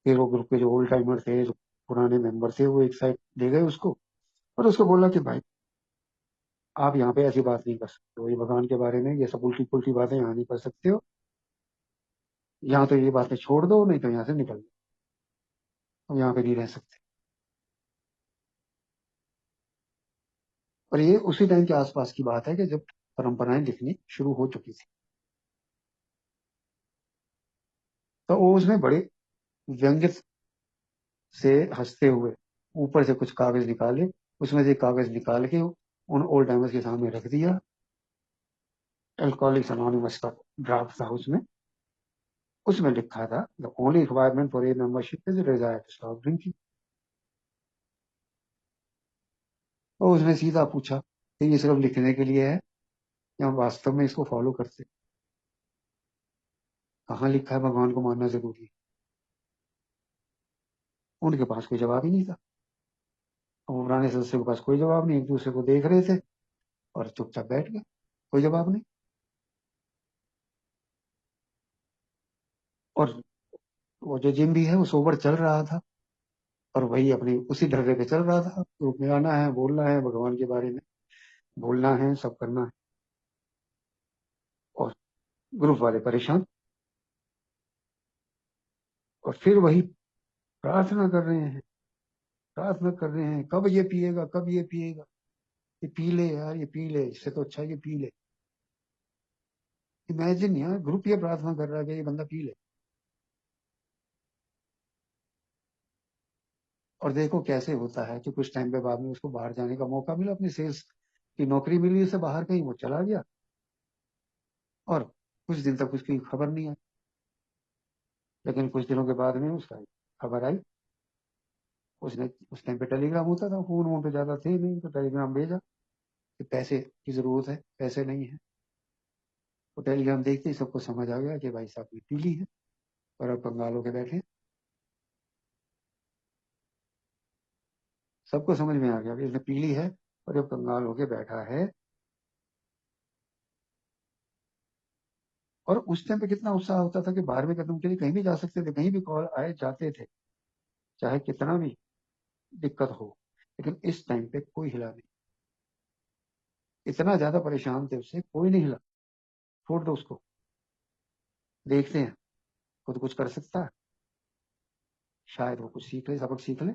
फिर वो ग्रुप के जो ओल्ड टाइमर थे, जो पुराने मेंबर थे, वो एक साइड ले गए उसको, और उसको बोला कि भाई आप यहाँ पे ऐसी बात नहीं कर सकते हो, ये भगवान के बारे में ये सब उल्टी पुल्टी बातें यहाँ नहीं कर सकते हो। यहाँ तो ये बातें छोड़ दो, नहीं तो यहाँ से निकल दो, हम यहाँ पे नहीं रह सकते। और ये उसी टाइम के आसपास की बात है कि जब परंपराएं लिखनी शुरू हो चुकी थी। तो वो उसमें बड़े व्यंग्य से हंसते हुए ऊपर से कुछ कागज निकाले, उसमें से कागज निकाल के उन ओल्ड टाइमर्स के सामने रख दिया। अल्कोहलिक्स अनोनिमस का ड्राफ्ट था उसमें। उसमें लिखा था the only requirement for a membership is desire to stop drinking. और उसने सीधा पूछा कि ये सिर्फ लिखने के लिए है या वास्तव में इसको फॉलो करते? कहाँ लिखा है भगवान को मानना जरूरी है? उनके पास कोई जवाब ही नहीं था। और पुराने सदस्य के पास कोई जवाब नहीं, एक दूसरे को देख रहे थे और चुपचाप बैठ गए, कोई जवाब नहीं। और वो जो जिम भी है वो सोबर चल रहा था और वही अपनी उसी ढर्रे पे चल रहा था, ग्रुप में आना है, बोलना है, भगवान के बारे में बोलना है, सब करना है। और ग्रुप वाले परेशान। और फिर वही प्रार्थना कर रहे हैं, प्रार्थना कर रहे हैं, कब ये पिएगा, कब ये पिएगा, ये पी ले यार, ये पी ले, इससे तो अच्छा ये पी ले। इमेजिन यार, ग्रुप ये प्रार्थना कर रहा है कि ये बंदा पी ले। और देखो कैसे होता है कि कुछ टाइम पे बाद में उसको बाहर जाने का मौका मिला, अपनी सेल्स की नौकरी मिली उसे बाहर, कहीं वो चला गया और कुछ दिन तक उसकी खबर नहीं आई। लेकिन कुछ दिनों के बाद में उसका खबर आई। उसने उस टाइम पे टेलीग्राम होता था, फोन वोन पे ज्यादा थे नहीं, तो टेलीग्राम भेजा कि पैसे की जरूरत है, पैसे नहीं है। तो टेलीग्राम देखते ही सबको समझ आ गया कि भाई साहब ने पी ली है और अब कंगाल होके बैठे हैं। सबको समझ में आ गया कि इसने पी ली है और अब कंगाल होके बैठा है। और उस टाइम पे कितना उत्साह होता था कि 12वें कदम के लिए कहीं भी जा सकते थे, कहीं भी कॉल आए जाते थे, चाहे कितना भी दिक्कत हो। लेकिन इस टाइम पे कोई हिला नहीं। इतना ज्यादा परेशान थे उससे, कोई नहीं हिला। छोड़ दो उसको, देखते हैं, खुद कुछ कर सकता है, शायद वो कुछ सीख ले, सबक सीख ले,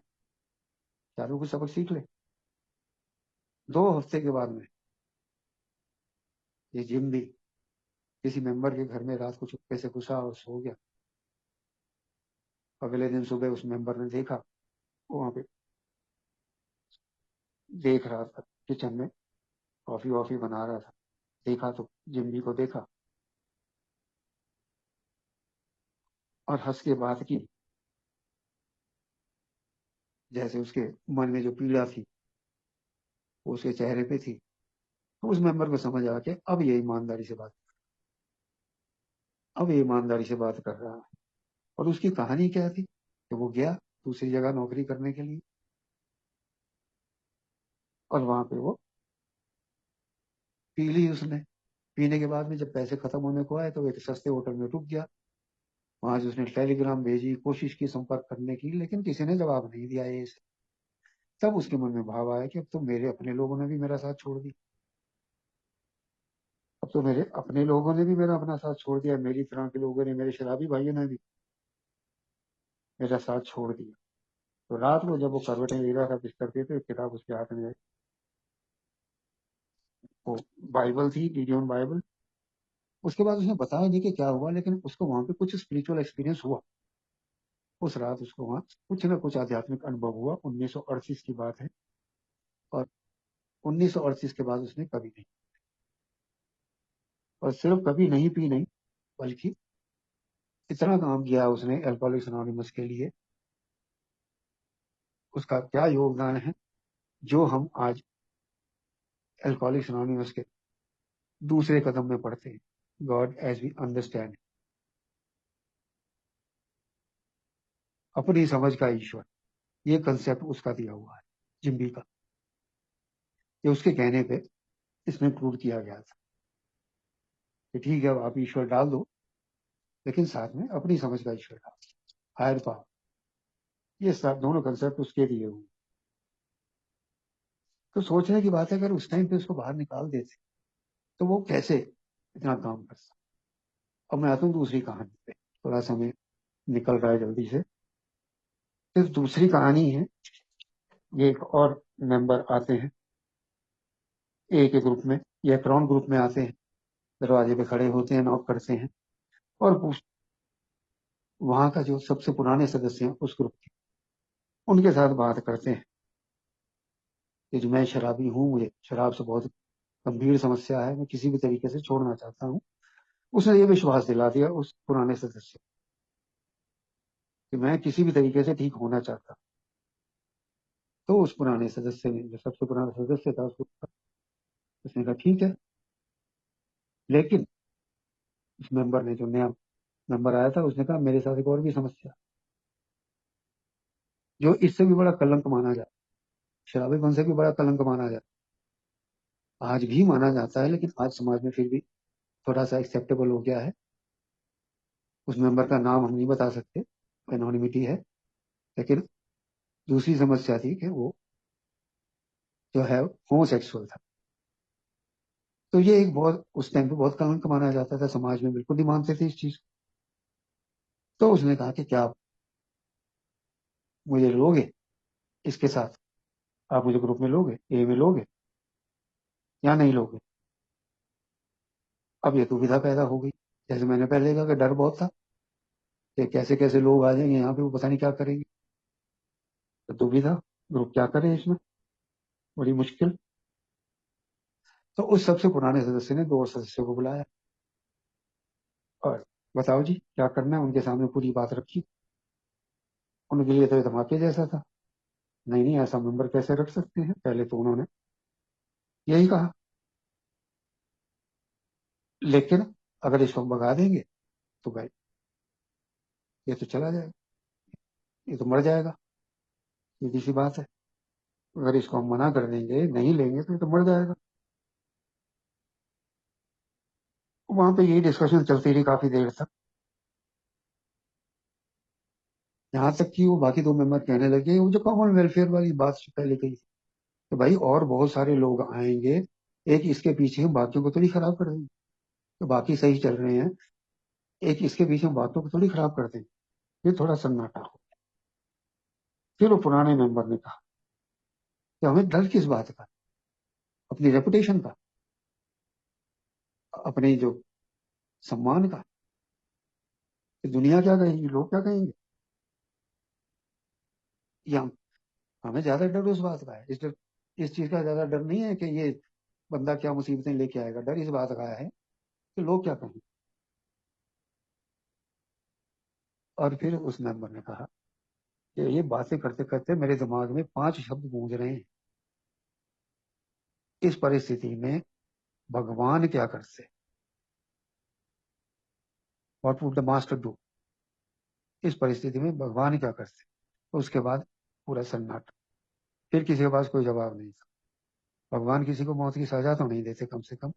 शायद वो कुछ सबक सीख ले। 2 हफ्ते के बाद में ये जिम भी किसी मेंबर के घर में रात को चुपके से घुसा और सो गया। अगले दिन सुबह उस मेंबर ने देखा, वो वहां पे देख रहा था किचन में, कॉफी वॉफी बना रहा था। देखा तो जिम्बी को देखा और हंस के बात की, जैसे उसके मन में जो पीड़ा थी वो उसके चेहरे पे थी। तो उस मेंबर को समझ आ के अब ये ईमानदारी से बात कर रहा है। और उसकी कहानी क्या थी कि वो गया दूसरी जगह नौकरी करने के लिए और वहां पे वो पी ली उसने। पीने के बाद में जब पैसे खत्म होने को आए तो वो एक सस्ते होटल में रुक गया। वहां से उसने टेलीग्राम भेजी, कोशिश की संपर्क करने की, लेकिन किसी ने जवाब नहीं दिया ये से। तब उसके मन में भाव आया कि अब तो मेरे अपने लोगों ने भी मेरा साथ छोड़ दिया, अब तो मेरे अपने लोगों ने भी मेरा अपना साथ छोड़ दिया, मेरी तरह के लोगों ने, मेरे शराबी भाइयों ने भी मेरा साथ छोड़ दिया। तो रात को जब वो करवटें ले रहा था बिस्तर पे, तो एक किताब उसके हाथ में आई। वो बाइबल थी, गिडियन बाइबल। उसके बाद उसने बताया नहीं कि क्या हुआ, लेकिन उसको वहां पे कुछ स्पिरिचुअल एक्सपीरियंस हुआ। उस रात उसको वहां कुछ ना कुछ आध्यात्मिक अनुभव हुआ। 1938 की बात है। और 1938 के बाद उसने कभी नहीं, और सिर्फ कभी नहीं पी नहीं, बल्कि इतना काम किया उसने अल्कोहलिक्स अनोनिमस के लिए। उसका क्या योगदान है जो हम आज अल्कोहलिक्स अनोनिमस के दूसरे कदम में पढ़ते हैं, गॉड एज वी अंडरस्टैंड, अपनी समझ का ईश्वर, ये कंसेप्ट उसका दिया हुआ है, जिम्बी का। ये उसके कहने पे इसमें प्रूव किया गया था कि ठीक है अब आप ईश्वर डाल दो, लेकिन साथ में अपनी समझ का ईश्वर डाल दो, हायर पावर। ये सब दोनों कंसेप्ट उसके दिए हुए। तो सोचने की बात है, अगर उस टाइम पे उसको बाहर निकाल देते तो वो कैसे इतना काम करता। अब मैं आता हूँ दूसरी कहानी पे, थोड़ा समय निकल रहा है जल्दी से। फिर दूसरी कहानी है, ये एक और मेंबर आते हैं ए के ग्रुप में या क्रॉन ग्रुप में आते हैं, दरवाजे पे खड़े होते हैं, नॉक करते हैं और वहां का जो सबसे पुराने सदस्य हैं उस ग्रुप के, उनके साथ बात करते हैं कि जो मैं शराबी हूँ, मुझे शराब से बहुत गंभीर समस्या है, मैं किसी भी तरीके से छोड़ना चाहता हूँ। उसने ये विश्वास दिला दिया उस पुराने सदस्य कि मैं किसी भी तरीके से ठीक होना चाहता। तो उस पुराने सदस्य ने, जो सबसे पुराना सदस्य था, उसने कहा ठीक है, लेकिन उस मेंबर ने, जो नया मेंबर आया था, उसने कहा मेरे साथ एक और भी समस्या, जो इससे भी बड़ा कलंक माना जाता, शराबीपन से भी बड़ा कलंक माना जाता, आज भी माना जाता है, लेकिन आज समाज में फिर भी थोड़ा सा एक्सेप्टेबल हो गया है। उस मेंबर का नाम हम नहीं बता सकते, एनोनिमिटी है, लेकिन दूसरी समस्या थी कि वो जो है होमोसेक्सुअल था। तो ये एक बहुत, उस टाइम पे बहुत कलंक माना जाता था, समाज में बिल्कुल नहीं मानते थे इस चीज को। तो उसने कहा कि क्या आप मुझे लोगे इसके साथ, आप मुझे ग्रुप में लोगे, ए में लोगे या नहीं लोगे। अब ये दुविधा पैदा हो गई, जैसे मैंने पहले कहा कि डर बहुत था कि कैसे कैसे लोग आ जाएंगे यहाँ पे, वो पता नहीं क्या करेंगे। तो दुविधा, ग्रुप क्या करे इसमें, बड़ी मुश्किल। तो उस सबसे पुराने सदस्य ने दो और सदस्यों को बुलाया और बताओ जी क्या करना है, उनके सामने पूरी बात रखी। उनके लिए तो ये धमाके जैसा था, नहीं नहीं ऐसा मेंबर कैसे रख सकते हैं, पहले तो उन्होंने यही कहा, लेकिन अगर इसको हम भगा देंगे तो भाई ये तो चला जाएगा, ये तो मर जाएगा, सीधी सी बात है। अगर इसको हम मना कर देंगे, नहीं लेंगे, तो ये तो मर जाएगा। वहां पे यही डिस्कशन चलती रही काफी देर तक, यहाँ तक कि वो बाकी दो मेंबर कहने लगे, वो जो कॉमन वेलफेयर वाली बात जो पहले कही थी, तो भाई और बहुत सारे लोग आएंगे, एक इसके पीछे हम बाकियों को थोड़ी खराब कर देंगे, तो बाकी सही चल रहे हैं, एक इसके पीछे हम बाकियों को थोड़ी खराब कर देंगे। ये थोड़ा सन्नाटा हो। फिर वो पुराने मेंबर ने कहा कि हमें डर किस बात का, अपनी रेपुटेशन का, अपने जो सम्मान का, कि दुनिया क्या कहेगी, लोग क्या कहेंगे। ये हमें ज्यादा डर उस बात का है, इस चीज का ज्यादा डर नहीं है कि ये बंदा क्या मुसीबतें लेके आएगा, डर इस बात का है कि लोग क्या कहेंगे। और फिर उस मेंबर ने कहा कि ये बातें करते करते मेरे दिमाग में पांच शब्द गूंज रहे हैं, इस परिस्थिति में भगवान क्या करते, what would the master do, इस परिस्थिति में भगवान क्या करते। उसके बाद पूरा सन्नाटा, फिर किसी के पास कोई जवाब नहीं था। भगवान किसी को मौत की सजा तो नहीं देते, कम से कम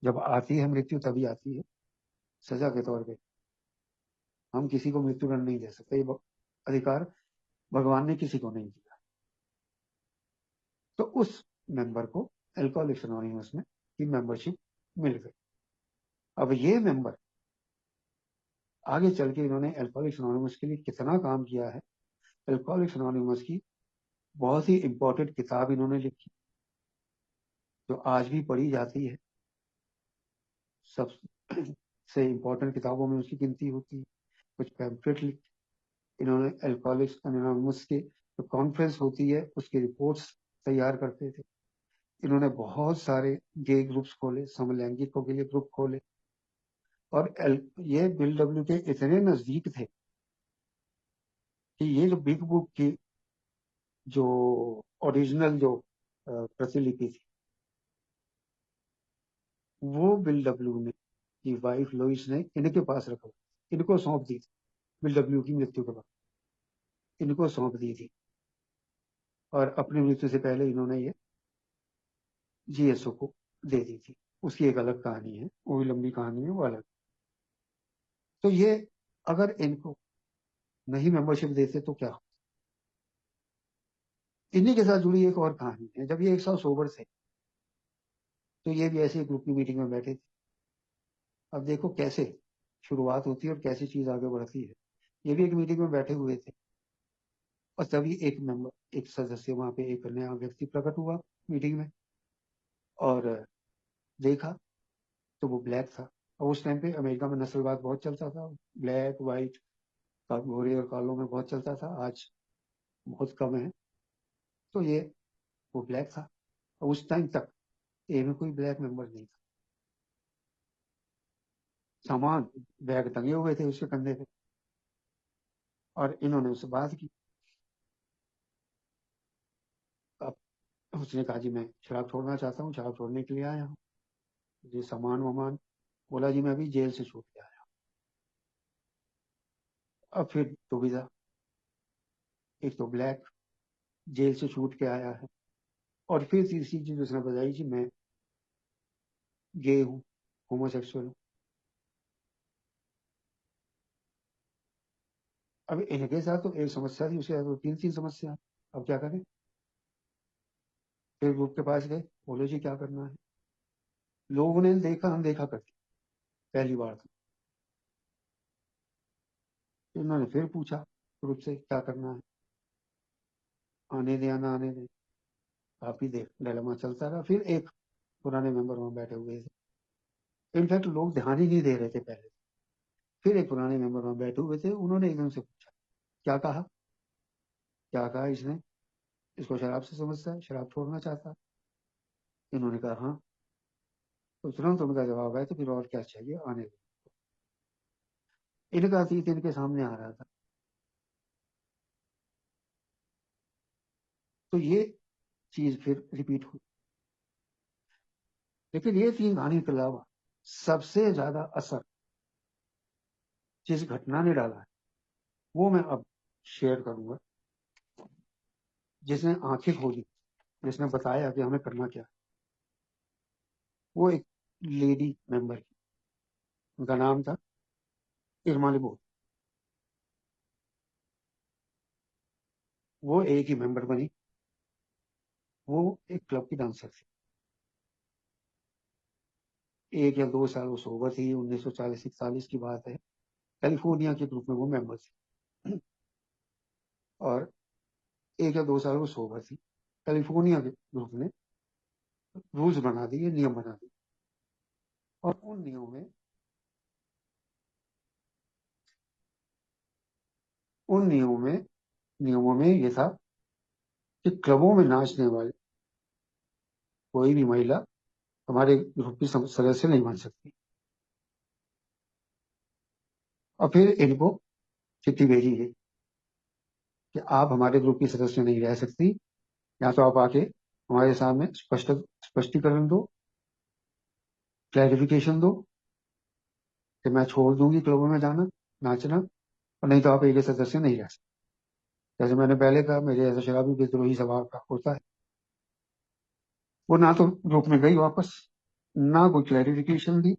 जब आती है मृत्यु तभी आती है सजा के तौर पे। हम किसी को मृत्युदंड नहीं दे सकते, ये अधिकार भगवान ने किसी को नहीं दिया। तो उस मेंबर को एल्कोहलिक्स एनोनिमस में की मेंबरशिप मिल गई। अब ये मेंबर आगे चल के इन्होंने एल्कोहलिक्स एनोनिमस के लिए कितना काम किया है, एल्कोहलिक्स एनोनिमस की बहुत ही इंपॉर्टेंट किताब इन्होंने लिखी, जो आज भी पढ़ी जाती है, सबसे इंपॉर्टेंट किताबों में उसकी गिनती होती है। कुछ पैम्फलेट लिख, इन्होंने एल्कोहलिक्स एनोनिमस की जो कॉन्फ्रेंस होती है उसकी रिपोर्ट्स तैयार करते थे। इन्होंने बहुत सारे गे ग्रुप्स खोले, समलैंगिकों के लिए ग्रुप खोले, और ये बिल डब्ल्यू के इतने नजदीक थे कि ये जो बिग बुक की जो ओरिजिनल जो प्रतिलिपि थी, वो बिल डब्ल्यू ने की वाइफ लोइस ने इनके पास रखा, इनको सौंप दी थी। बिल डब्ल्यू की मृत्यु के बाद इनको सौंप दी थी, और अपनी मृत्यु से पहले इन्होंने ये जीएसओ को दे दी थी। उसकी एक अलग कहानी है, वो भी लंबी कहानी है, वो अलग। तो ये अगर इनको नहीं मेंबरशिप देते तो क्या हो। इन्हीं के साथ जुड़ी एक और कहानी है, जब ये एक साल सोबर थे तो ये भी ऐसे ग्रुप की मीटिंग में बैठे थे। अब देखो कैसे शुरुआत होती है और कैसी चीज आगे बढ़ती है। ये भी एक मीटिंग में बैठे हुए थे, और तभी एक मेंबर, एक सदस्य वहां पे, एक नया व्यक्ति प्रकट हुआ मीटिंग में, और देखा तो वो ब्लैक था। और उस टाइम पे अमेरिका में नस्लवाद बहुत चलता था, ब्लैक व्हाइट, गोरे और कालों में बहुत चलता था, आज बहुत कम है। तो ये वो ब्लैक था। उस टाइम तक ए में कोई ब्लैक मेंबर नहीं था। सामान बैग टंगे हुए थे उसके कंधे पे, और इन्होंने उससे बात की। अब उसने कहा जी मैं शराब छोड़ना चाहता हूँ, शराब छोड़ने के लिए आया हूँ, जी सामान वामान। बोला जी मैं अभी जेल से छूट के आया। अब फिर दुविधा, एक तो ब्लैक, जेल से छूट के आया है, और फिर तीसरी चीज उसने बताई जी मैं गे हूँ, होमोसेक्सुअल हूँ। अब इनके साथ तो एक समस्या थी, उसके साथ तो तीन तीन समस्या। अब क्या करें? फिर ग्रुप के पास गए, बोले जी क्या करना है। लोगों ने देखा, हम देखा करते पहली बार था। तो उन्होंने फिर पूछा ग्रुप से क्या करना है, आने दे या ना आने दे। काफी देर डिलेमा चलता रहा। फिर एक पुराने मेंबर वहां बैठे हुए थे, इनफैक्ट लोग ध्यान ही नहीं दे रहे थे पहले। फिर एक पुराने मेंबर वहां बैठे हुए थे, उन्होंने एकदम से पूछा क्या कहा, क्या कहा इसने, इसको शराब से समझता है, शराब छोड़ना चाहता है। इन्होंने कहा हाँ। तो तुरंत उनका जवाब है तो फिर और क्या चाहिए, आने दो। इनका अतीत इनके सामने आ रहा था। तो ये चीज फिर रिपीट हुई। लेकिन ये तीन कहानी के अलावा सबसे ज्यादा असर जिस घटना ने डाला है, वो मैं अब शेयर करूंगा। जिसने आंखें खोली, जिसने बताया कि हमें करना क्या है, वो एक लेडी मेंबर की। उनका नाम था इरमाली बोल। वो एक ही मेंबर बनी। वो एक क्लब की डांसर थी। 1 या 2 साल वो सोबर थी, 1940-41 की बात है। कैलिफोर्निया के ग्रुप में वो मेंबर थी, और 1 या 2 साल वो सोबर थी। कैलिफोर्निया के ग्रुप ने रूल्स बना दिए, नियम बना दिए, और उन नियमों में ये था कि क्लबों में नाचने वाले कोई भी महिला हमारे ग्रुप की सदस्य नहीं बन सकती। और फिर इनको चिट्ठी भेजी गई कि आप हमारे ग्रुप की सदस्य नहीं रह सकती, या तो आप आके हमारे सामने स्पष्टीकरण दो, क्लैरिफिकेशन दो कि मैं छोड़ दूंगी क्लबों में जाना, नाचना, और नहीं तो आप एक सदस्य नहीं रह सकते। जैसे मैंने पहले कहा, मेरे ऐसा शराबी विद्रोही स्वभाव का होता है। वो ना तो ग्रुप में गई वापस, ना कोई क्लैरिफिकेशन दी।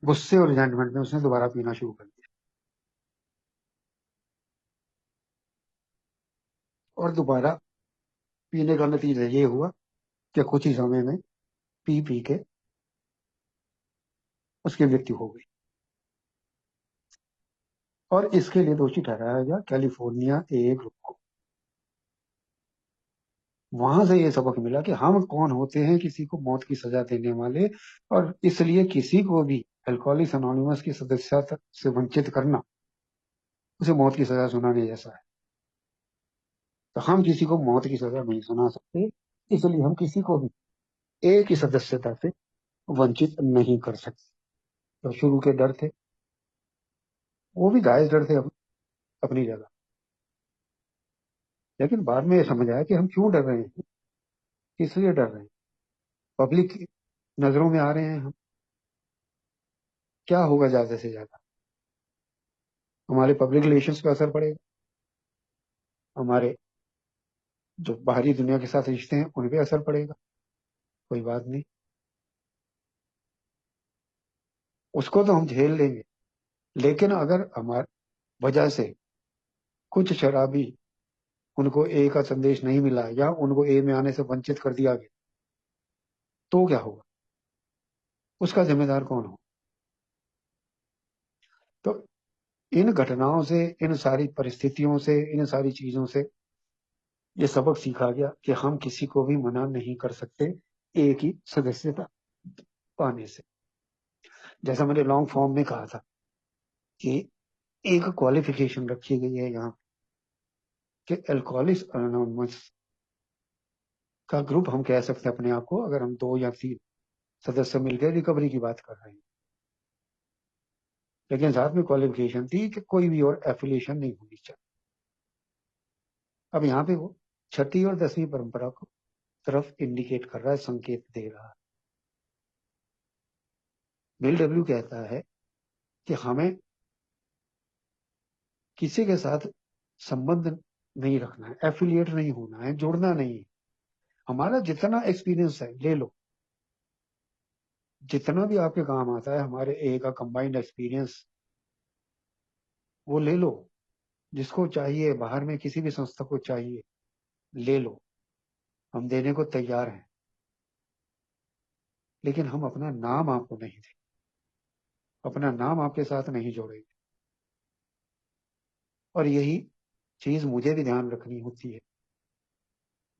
गुस्से और रिजेंटमेंट में उसने दोबारा पीना शुरू कर दिया, और दोबारा पीने का नतीजा ये हुआ कि कुछ ही समय में पी पी के उसकी मृत्यु हो गई। और इसके लिए दोषी ठहराया गया कैलिफोर्निया ए ग्रुप को। वहां से ये सबक मिला कि हम कौन होते हैं किसी को मौत की सजा देने वाले, और इसलिए किसी को भी अल्कोहलिक्स अनोनिमस की सदस्यता से वंचित करना उसे मौत की सजा सुनाने जैसा है। तो हम किसी को मौत की सजा नहीं सुना सकते, इसलिए हम किसी को भी एक ही सदस्यता से वंचित नहीं कर सकते। तो शुरू के डर थे, वो भी जायज डर थे अपनी जगह। लेकिन बाद में ये समझ आया कि हम क्यों डर रहे हैं, किस लिए डर रहे हैं। पब्लिक नजरों में आ रहे हैं हम, क्या होगा ज्यादा से ज्यादा, हमारे पब्लिक रिलेशंस पे असर पड़ेगा, हमारे जो बाहरी दुनिया के साथ रिश्ते हैं उन पे असर पड़ेगा। कोई बात नहीं, उसको तो हम झेल लेंगे। लेकिन अगर हमारी वजह से कुछ शराबी, उनको ए का संदेश नहीं मिला, या उनको ए में आने से वंचित कर दिया गया, तो क्या होगा, उसका जिम्मेदार कौन हो। तो इन घटनाओं से, इन सारी परिस्थितियों से, इन सारी चीजों से ये सबक सीखा गया कि हम किसी को भी मना नहीं कर सकते एक ही सदस्यता पाने से। जैसा मैंने लॉन्ग फॉर्म में कहा था कि एक क्वालिफिकेशन रखी गई है यहाँ कि अल्कोहलिक्स अनोनिमस का ग्रुप हम कह सकते हैं अपने आप को, अगर हम 2 या 3 सदस्य मिलकर रिकवरी की बात कर रहे हैं। लेकिन साथ में क्वालिफिकेशन थी कि कोई भी और एफिलिएशन नहीं होनी चाहिए। अब यहाँ पे वो 6ठी और 10वीं परंपरा को तरफ इंडिकेट कर रहा है, संकेत दे रहा है। बिल डब्ल्यू कहता है कि हमें किसी के साथ संबंध नहीं रखना है, एफिलिएट नहीं होना है, जुड़ना नहीं है। हमारा जितना एक्सपीरियंस है ले लो, जितना भी आपके काम आता है, हमारे ए का कंबाइंड एक्सपीरियंस वो ले लो। जिसको चाहिए, बाहर में किसी भी संस्था को चाहिए, ले लो, हम देने को तैयार हैं। लेकिन हम अपना नाम आपको नहीं देंगे, अपना नाम आपके साथ नहीं जोड़ेंगे। और यही चीज मुझे भी ध्यान रखनी होती है।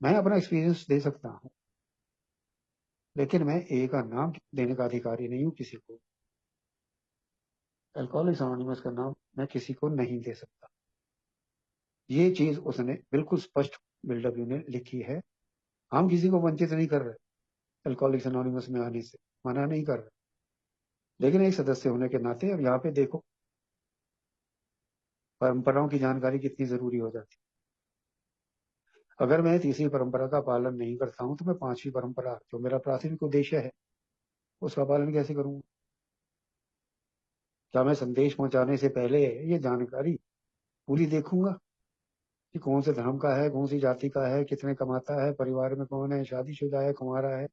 मैं अपना एक्सपीरियंस दे सकता हूँ, लेकिन मैं ए का नाम देने का अधिकारी नहीं हूँ किसी को। अल्कोहलिक्स अनोनिमस का नाम मैं किसी को नहीं दे सकता। ये चीज उसने बिल्कुल स्पष्ट बिल्डअप ने लिखी है। हम किसी को वंचित नहीं कर रहे अल्कोहलिक्स अनोनिमस में आने से, मना नहीं कर रहे। लेकिन एक सदस्य होने के नाते अब यहाँ पे देखो परंपराओं की जानकारी कितनी जरूरी हो जाती है। अगर मैं तीसरी परंपरा का पालन नहीं करता हूं तो मैं 5वीं परंपरा, जो मेरा प्राथमिक उद्देश्य है, उसका पालन कैसे करूंगा? क्या मैं संदेश पहुंचाने से पहले ये जानकारी पूरी देखूंगा कि कौन से धर्म का है, कौन सी जाति का है, कितने कमाता है, परिवार में कौन है, शादीशुदा है, कुंवारा है,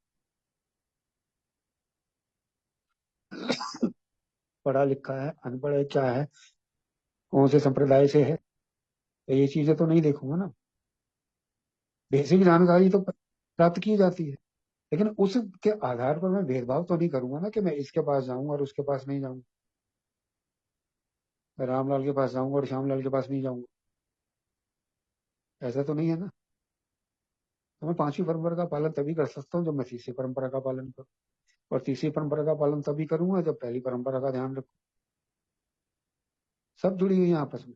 पढ़ा लिखा है, अनपढ़ है, क्या है, कौन से संप्रदाय से है? तो ये चीजें तो नहीं देखूंगा ना। बेसिक जानकारी तो प्राप्त की जाती है, लेकिन उसके आधार पर मैं भेदभाव तो नहीं करूंगा ना कि मैं इसके पास जाऊंगा और उसके पास नहीं जाऊंगा, मैं रामलाल के पास जाऊंगा और श्यामलाल के पास नहीं जाऊंगा। ऐसा तो नहीं है ना। तो मैं 5वीं परंपरा का पालन तभी कर सकता हूँ जब मैं तीसरी परंपरा का पालन करूँ, और तीसरी परंपरा का पालन तभी करूंगा जब पहली परंपरा का ध्यान रखूं। सब जुड़ी हुई है आपस में,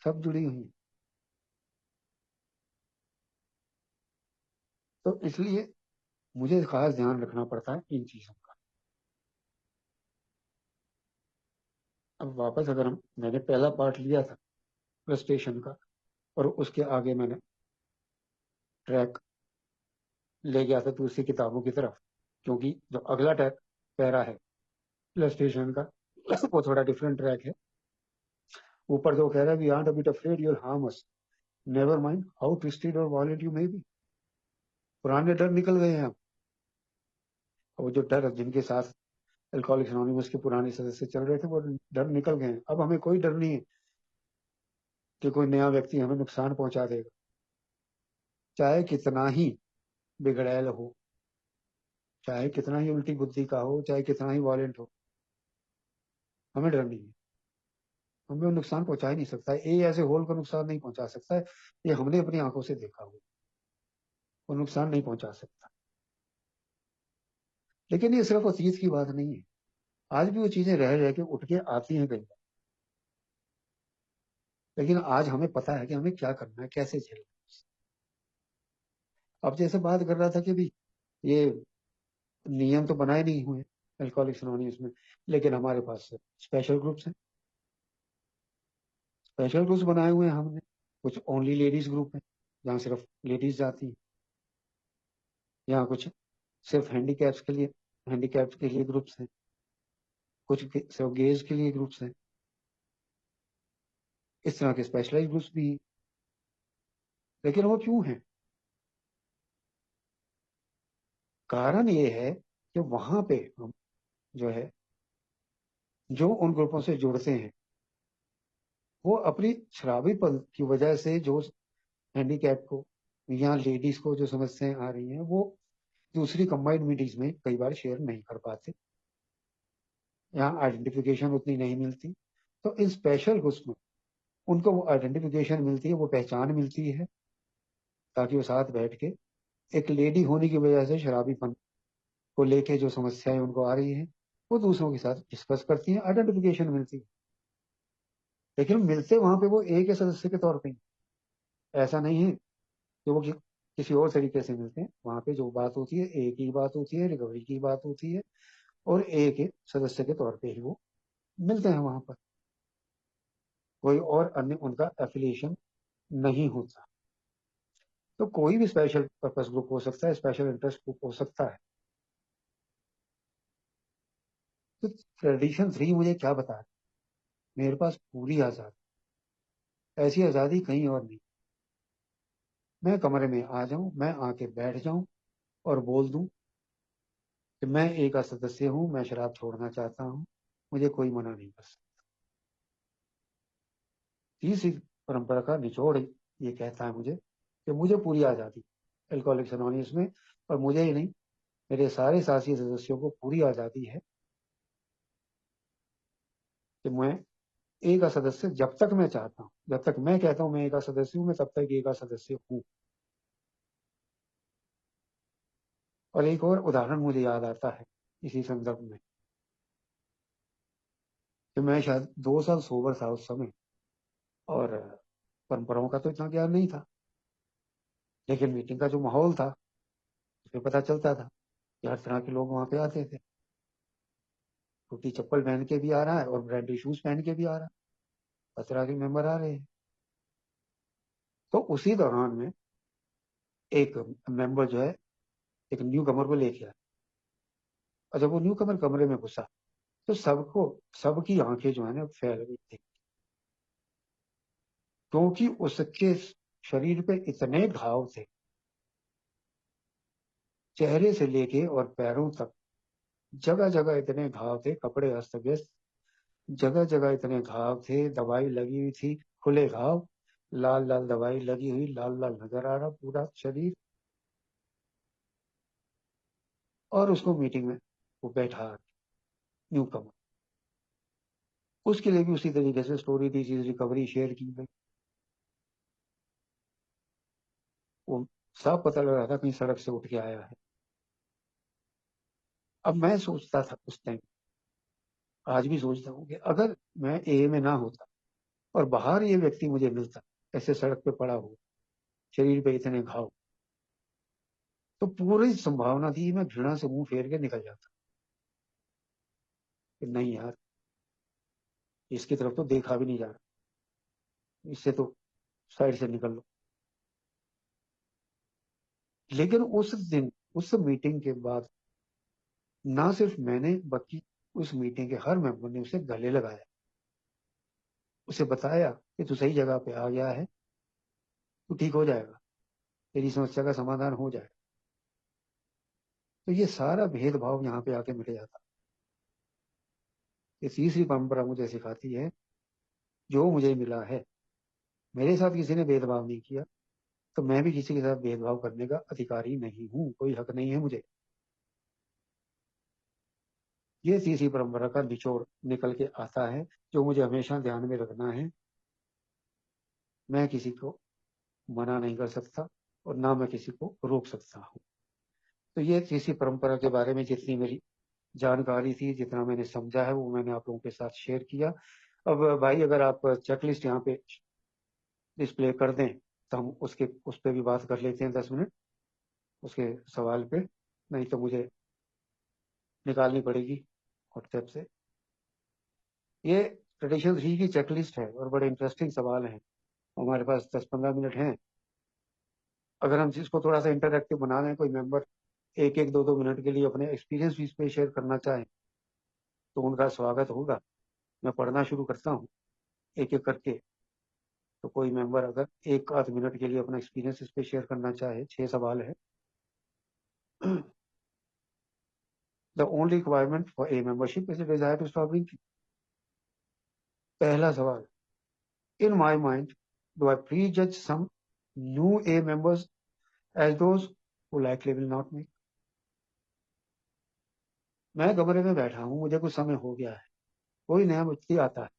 सब जुड़ी हुई है। तो इसलिए मुझे खास ध्यान रखना पड़ता है इन चीजों का। अब वापस अगर मैंने पहला पार्ट लिया था फ्रस्ट्रेशन का, और उसके आगे मैंने ट्रैक ले गया था दूसरी किताबों की तरफ, क्योंकि जो अगला ट्रैक पैरा है फ्रस्ट्रेशन का वो थोड़ा डिफरेंट ट्रैक है। ऊपर तो कह रहा है we aren't a bit afraid you'll harm us, never mind how twisted or violent you may be. पुराने डर निकल गए हैं अब। वो जो डर जिनके साथ अल्कोहलिक्स एनोनिमस के पुराने सदस्य चल रहे थे, वो डर निकल गए हैं। अब हमें कोई डर नहीं है कि कोई नया व्यक्ति हमें नुकसान पहुंचा देगा, चाहे कितना ही बिगड़ैल हो, चाहे कितना ही उल्टी बुद्धि का हो, चाहे कितना ही वॉयलेंट हो, हमें डर नहीं है। हमें वो नुकसान पहुंचा ही नहीं सकता है। ए ऐसे होल को नुकसान नहीं पहुंचा सकता है, ये हमने अपनी आंखों से देखा हुआ। वो नुकसान नहीं पहुंचा सकता। लेकिन ये सिर्फ अतीत की बात नहीं है, आज भी वो चीजें रह रह के उठ के आती हैं कई बार। लेकिन आज हमें पता है कि हमें क्या करना है, कैसे झेलना है। अब जैसे बात कर रहा था कि भी ये नियम तो बनाए नहीं हुए अल्कोहलिक्स एनोनिमस में, लेकिन हमारे पास स्पेशल ग्रुप्स हैं। स्पेशल ग्रुप्स बनाए हुए हैं हमने। कुछ ओनली लेडीज ग्रुप है, जहाँ सिर्फ लेडीज जाती हैं। यहाँ कुछ सिर्फ हैंडीकैप्स के लिए ग्रुप्स हैं। कुछ सिर्फ गेज के लिए ग्रुप्स हैं। इस तरह के स्पेशलाइज ग्रुप्स भी हैं। लेकिन वो क्यों हैं? कारण ये है कि वहां पे हम जो है, जो उन ग्रुपों से जुड़ते हैं, वो अपनी शराबीपन की वजह से जो हैंडीकैप को या लेडीज को जो समस्याएं आ रही हैं, वो दूसरी कंबाइंड मीटिंग्स में कई बार शेयर नहीं कर पाते। यहाँ आइडेंटिफिकेशन उतनी नहीं मिलती। तो इन स्पेशल ग्रुप्स में उनको वो आइडेंटिफिकेशन मिलती है, वो पहचान मिलती है, ताकि वो साथ बैठ के एक लेडी होने की वजह से शराबीपन को लेके जो समस्याएं उनको आ रही हैं, वो दूसरों के साथ डिस्कस करती हैं, आइडेंटिफिकेशन मिलती है। लेकिन मिलते वहां पे वो एक ही सदस्य के तौर पे ही। ऐसा नहीं है कि वो किसी और तरीके से मिलते हैं। वहां पे जो बात होती है एक ही बात होती है, रिकवरी की बात होती है, और एक ही सदस्य के तौर पे ही वो मिलते हैं वहां पर। कोई और अन्य उनका एफिलिएशन नहीं होता। तो कोई भी स्पेशल पर्पस ग्रुप हो सकता है, स्पेशल इंटरेस्ट ग्रुप हो सकता है। तो ट्रेडिशन 3 मुझे क्या बता रहा है, मेरे पास पूरी आजादी, ऐसी आजादी कहीं और नहीं। मैं कमरे में आ जाऊं, मैं आके बैठ जाऊं और बोल दूं कि मैं एक सदस्य हूं, मैं शराब छोड़ना चाहता हूं, मुझे कोई मना नहीं कर सकता। तीसरी परंपरा का निचोड़ ये कहता है मुझे कि मुझे पूरी आजादी एल्कोहलिक्स एनोनिमस में, और मुझे ही नहीं, मेरे सारे साथी सदस्यों को पूरी आजादी है कि मैं एक सदस्य जब तक मैं चाहता हूं, जब तक मैं कहता हूं मैं एक सदस्य हूं, मैं तब तक एक सदस्य हूं। और एक और उदाहरण मुझे याद आता है इसी संदर्भ में, कि मैं शायद 2 साल सोबर था उस समय, और परंपराओं का तो इतना ज्ञान नहीं था। लेकिन मीटिंग का जो माहौल था उसमें पता चलता था कि हर तरह के लोग वहां पे आते थे। टूटी चप्पल पहन के भी आ रहा है और ब्रांडेड शूज पहन के भी आ रहा है, हर तरह के मेंबर आ रहे हैं। तो उसी दौरान में एक मेंबर जो है एक न्यू कमर को लेके आया, और जब वो न्यू कमर कमरे में घुसा तो सबकी आंखें जो है ना फैल गई थी, क्योंकि उसके शरीर पे इतने घाव थे, चेहरे से लेके और पैरों तक, जगह जगह इतने घाव थे, कपड़े अस्त व्यस्त, जगह जगह इतने घाव थे, दवाई लगी हुई थी, खुले घाव, लाल लाल दवाई लगी हुई, लाल लाल नजर आ रहा पूरा शरीर। और उसको मीटिंग में वो बैठा, न्यू कमर, उसके लिए भी उसी तरीके से स्टोरी दी चीज रिकवरी शेयर की गई। वो साफ पता लग रहा था कहीं सड़क से उठ के आया है। अब मैं सोचता था उस टाइम, आज भी सोचता हूँ कि अगर मैं ए में ना होता और बाहर ये व्यक्ति मुझे मिलता ऐसे सड़क पे पड़ा हुआ, शरीर पे इतने घाव, तो पूरी संभावना थी मैं घृणा से मुंह फेर के निकल जाता कि नहीं यार, इसकी तरफ तो देखा भी नहीं जा रहा, इससे तो साइड से निकल लो। लेकिन उस दिन, उस मीटिंग के बाद, ना सिर्फ मैंने बल्कि उस मीटिंग के हर मेंबर ने उसे गले लगाया, उसे बताया कि तू सही जगह पे आ गया है, तू ठीक हो जाएगा, तेरी समस्या का समाधान हो जाएगा। तो ये सारा भेदभाव यहाँ पे आके मिट जाता। ये तीसरी परंपरा मुझे सिखाती है, जो मुझे मिला है, मेरे साथ किसी ने भेदभाव नहीं किया, तो मैं भी किसी के साथ भेदभाव करने का अधिकारी नहीं हूं, कोई हक नहीं है मुझे। ये तीसरी परंपरा का निचोड़ निकल के आता है, जो मुझे हमेशा ध्यान में रखना है। मैं किसी को मना नहीं कर सकता और ना मैं किसी को रोक सकता हूँ। तो ये तीसरी परंपरा के बारे में जितनी मेरी जानकारी थी, जितना मैंने समझा है, वो मैंने आप लोगों के साथ शेयर किया। अब भाई अगर आप चेकलिस्ट यहाँ पे डिस्प्ले कर दें तो हम उस पर भी बात कर लेते हैं 10 मिनट, उसके सवाल पे। नहीं तो मुझे निकालनी पड़ेगी व्हाट्सएप से। ये ट्रेडिशन 3 की चेकलिस्ट है और बड़े इंटरेस्टिंग सवाल हैं। हमारे पास 10-15 मिनट हैं। अगर हम इसको थोड़ा सा इंटरएक्टिव बना दें, कोई मेंबर एक एक दो दो मिनट के लिए अपने एक्सपीरियंस भी इस पे शेयर करना चाहें तो उनका स्वागत होगा। मैं पढ़ना शुरू करता हूँ एक एक करके। तो कोई मेंबर अगर एक आध मिनट के लिए अपना एक्सपीरियंस इस पे शेयर करना चाहे, 6 सवाल है। The only requirement for a membership is a desire to stop drinking। पहला सवाल, in my mind do I prejudge some new a members as those who likely will not make। मैं कमरे में बैठा हूँ, मुझे कुछ समय हो गया है, कोई नया व्यक्ति आता है,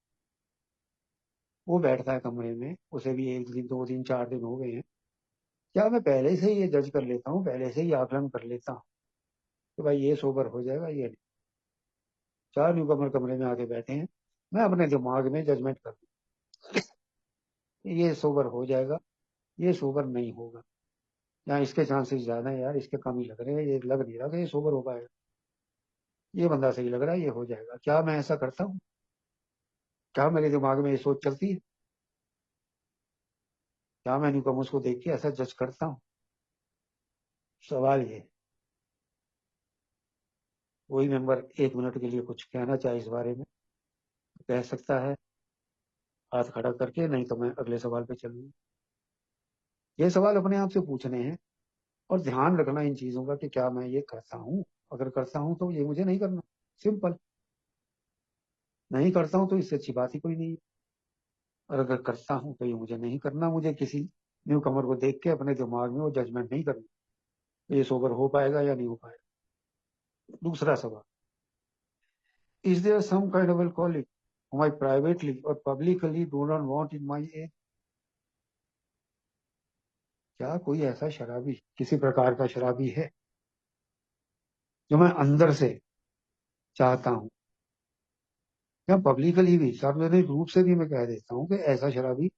वो बैठता है कमरे में, उसे भी 1 दिन 2 दिन 4 दिन हो गए हैं, क्या मैं पहले से ही ये जज कर लेता हूँ, पहले से ही आकलन कर लेता हूँ कि भाई ये सोबर हो जाएगा, ये नहीं। 4 न्यूकमर कमरे में आके बैठे हैं, मैं अपने दिमाग में जजमेंट कर दूं ये सोबर हो जाएगा, ये सोबर नहीं होगा, या इसके चांसेस ज्यादा है यार, इसके कम ही लग रहे हैं, ये लग नहीं रहा कि ये सोबर हो पाएगा, ये बंदा सही लग रहा है, ये हो जाएगा। क्या मैं ऐसा करता हूँ? क्या मेरे दिमाग में ये सोच चलती है? क्या मैं न्यूकमर्स को देख के ऐसा जज करता हूँ? सवाल ये। कोई मेंबर 1 मिनट के लिए कुछ कहना चाहे इस बारे में, कह सकता है हाथ खड़ा करके, नहीं तो मैं अगले सवाल पे चलूंगा। ये सवाल अपने आप से पूछने हैं, और ध्यान रखना इन चीजों का कि क्या मैं ये करता हूँ। अगर करता हूँ तो ये मुझे नहीं करना, सिंपल। नहीं करता हूँ तो इससे अच्छी बात ही कोई नहीं है। और अगर करता हूँ तो ये मुझे नहीं करना, मुझे किसी न्यू कमर को देख के अपने दिमाग में वो जजमेंट नहीं करना ये सोबर हो पाएगा या नहीं हो पाएगा। दूसरा सवाल, is there some kind of alcoholic whom I privately or publicly do not want in my age? क्या कोई ऐसा शराबी, किसी प्रकार का शराबी है जो मैं अंदर से चाहता हूँ, या पब्लिकली भी, सार्वजनिक रूप से भी मैं कह देता हूँ कि ऐसा शराबी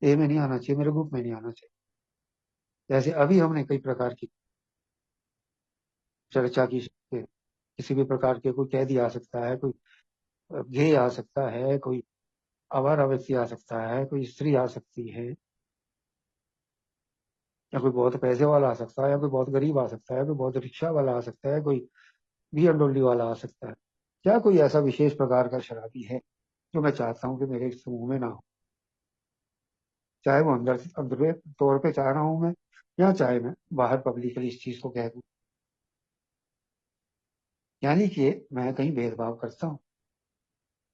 ए में नहीं आना चाहिए, मेरे ग्रुप में नहीं आना चाहिए। जैसे अभी हमने कई प्रकार की चर्चा की कि किसी भी प्रकार के, कोई कैदी आ सकता है, कोई गे आ सकता है, कोई आवारा व्यक्ति आ सकता है, कोई स्त्री आ सकती है, या कोई बहुत पैसे वाला आ सकता है, या कोई बहुत गरीब आ सकता है, कोई बहुत रिक्शा वाला आ सकता है, कोई BMW वाला आ सकता है। क्या कोई ऐसा विशेष प्रकार का शराबी है जो मैं चाहता हूँ कि मेरे समूह में ना हो? चाहे वो अंदर अंदर तौर पे चाह रहा हूं मैं, या चाहे मैं बाहर पब्लिकली इस चीज को कह दूं। यानी कि मैं कहीं भेदभाव करता हूँ,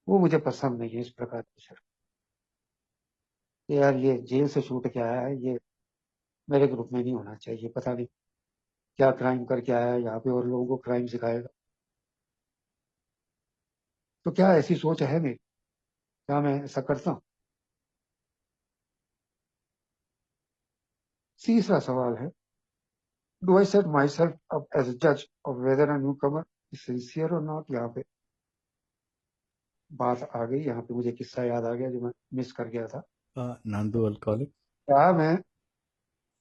वो मुझे पसंद नहीं है इस प्रकार की शराब। यार ये जेल से छूट के आया है, ये मेरे ग्रुप में नहीं होना चाहिए, पता नहीं क्या क्राइम करके आया है यहाँ पे और लोगों को क्राइम सिखाएगा। तो क्या ऐसी सोच है मेरी? क्या मैं ऐसा करता हूँ? तीसरा सवाल है, do I set myself up as जज of whether a newcomer is sincere or not? यहाँ पे बात आ गई, यहाँ पे मुझे किस्सा याद आ गया जो मैं मिस कर गया था। नंदू अल्कोहलिक। क्या मैं